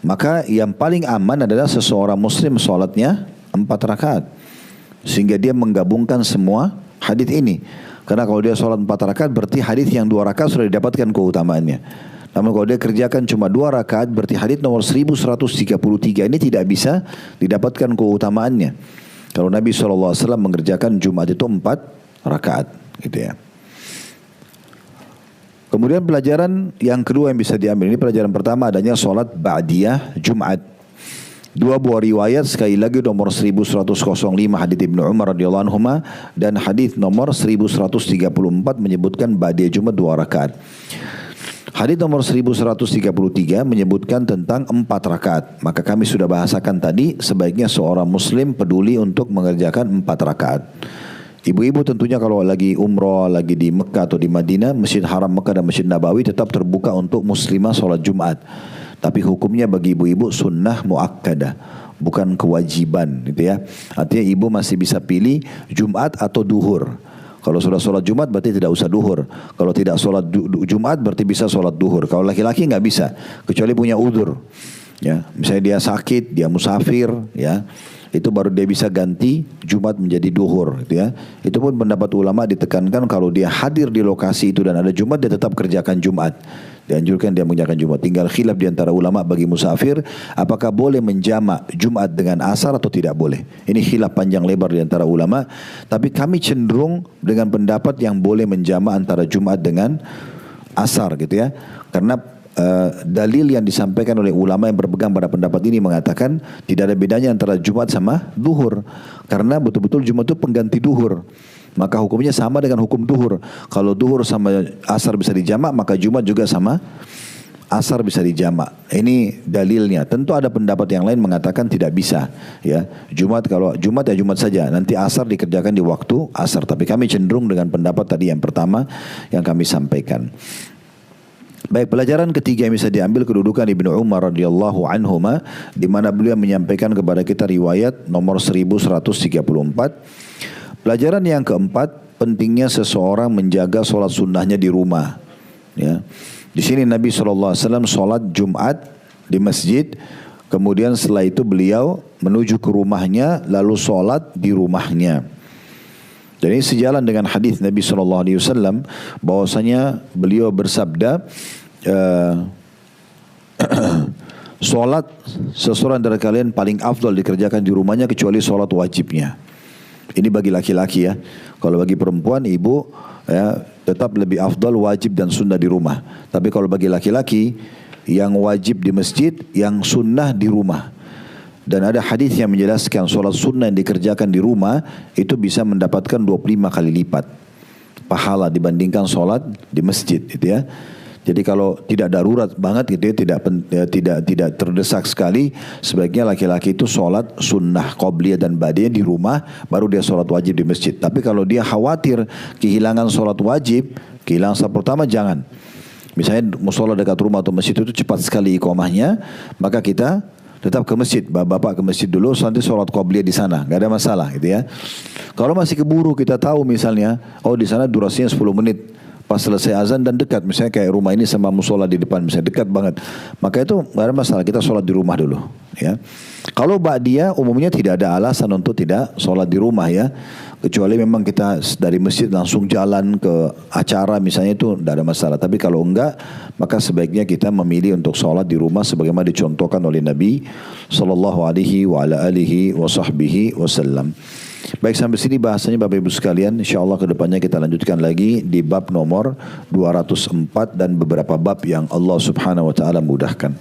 Maka yang paling aman adalah seseorang muslim sholatnya 4 rakaat. Sehingga dia menggabungkan semua hadis ini. Karena kalau dia sholat 4 rakaat berarti hadis yang 2 rakaat sudah didapatkan keutamaannya. Namun kalau dia kerjakan cuma 2 rakaat berarti hadis nomor 1133 ini tidak bisa didapatkan keutamaannya. Kalau Nabi SAW mengerjakan Jumat itu 4 rakaat gitu ya. Kemudian pelajaran yang kedua yang bisa diambil, ini pelajaran pertama adanya sholat ba'diyah Jumat. 2 buah riwayat, sekali lagi nomor 1105 hadits Ibnu Umar radhiyallahu anhu dan hadits nomor 1134 menyebutkan ba'diyah Jumat 2 rakaat. Hadits nomor 1133 menyebutkan tentang 4 rakaat. Maka kami sudah bahasakan tadi, sebaiknya seorang muslim peduli untuk mengerjakan 4 rakaat. Ibu-ibu tentunya kalau lagi umrah, lagi di Mekah atau di Madinah, Masjid Haram Mekah dan Masjid Nabawi tetap terbuka untuk muslimah sholat Jumat. Tapi hukumnya bagi ibu-ibu sunnah muakkadah, bukan kewajiban gitu ya. Artinya ibu masih bisa pilih Jumat atau duhur. Kalau sudah sholat Jumat berarti tidak usah duhur. Kalau tidak sholat Jumat berarti bisa sholat duhur. Kalau laki-laki nggak bisa, kecuali punya udzur. Ya, misalnya dia sakit, dia musafir, ya, itu baru dia bisa ganti Jumat menjadi duhur, gitu ya. Itu pun pendapat ulama ditekankan kalau dia hadir di lokasi itu dan ada Jumat, dia tetap kerjakan Jumat. Dianjurkan dia mengerjakan Jumat. Tinggal khilaf di antara ulama bagi musafir, apakah boleh menjamak Jumat dengan asar atau tidak boleh. Ini khilaf panjang lebar di antara ulama. Tapi kami cenderung dengan pendapat yang boleh menjamak antara Jumat dengan asar, gitu ya. Karena dalil yang disampaikan oleh ulama yang berpegang pada pendapat ini mengatakan tidak ada bedanya antara Jumat sama duhur, karena betul-betul Jumat itu pengganti duhur, maka hukumnya sama dengan hukum duhur. Kalau duhur sama asar bisa dijamak, maka Jumat juga sama asar bisa dijamak. Ini dalilnya. Tentu ada pendapat yang lain mengatakan tidak bisa, ya. Jumat, kalau Jumat ya Jumat saja, nanti asar dikerjakan di waktu asar. Tapi kami cenderung dengan pendapat tadi yang pertama yang kami sampaikan. Baik, pelajaran ketiga yang bisa diambil kedudukan Ibnu Umar radhiyallahu anhuma, di mana beliau menyampaikan kepada kita riwayat nomor 1134. Pelajaran yang keempat, pentingnya seseorang menjaga sholat sunnahnya di rumah. Ya, di sini Nabi SAW sholat Jumat di masjid, kemudian setelah itu beliau menuju ke rumahnya lalu sholat di rumahnya. Jadi sejalan dengan hadis Nabi SAW bahwasanya beliau bersabda, sholat seseorang dari kalian paling afdal dikerjakan di rumahnya kecuali sholat wajibnya. Ini bagi laki-laki ya. Kalau bagi perempuan, ibu ya, tetap lebih afdal wajib dan sunnah di rumah. Tapi kalau bagi laki-laki, yang wajib di masjid, yang sunnah di rumah. Dan ada hadis yang menjelaskan sholat sunnah yang dikerjakan di rumah itu bisa mendapatkan 25 kali lipat pahala dibandingkan sholat di masjid, gitu ya. Jadi kalau tidak darurat banget gitu ya, tidak terdesak sekali, sebaiknya laki-laki itu sholat sunnah qobliyah dan ba'diyah di rumah, baru dia sholat wajib di masjid. Tapi kalau dia khawatir kehilangan sholat wajib, kehilangan sholat pertama, jangan. Misalnya musola dekat rumah atau masjid itu cepat sekali iqamahnya, maka kita tetap ke masjid, bapak ke masjid dulu, nanti sholat qobliyah di sana, nggak ada masalah gitu ya. Kalau masih keburu, kita tahu misalnya, oh di sana durasinya 10 menit, pas selesai azan dan dekat, misalnya kayak rumah ini sama musola di depan, misalnya dekat banget, maka itu nggak ada masalah, kita sholat di rumah dulu, ya. Kalau ba'diyah umumnya tidak ada alasan untuk tidak sholat di rumah, ya, kecuali memang kita dari masjid langsung jalan ke acara misalnya, itu tidak ada masalah. Tapi kalau enggak, maka sebaiknya kita memilih untuk sholat di rumah sebagaimana dicontohkan oleh Nabi sallallahu alaihi wa ala alihi wa sahbihi wasallam. Baik, sampai sini bahasanya Bapak Ibu sekalian. InsyaAllah kedepannya kita lanjutkan lagi di bab nomor 204 dan beberapa bab yang Allah subhanahu wa ta'ala mudahkan.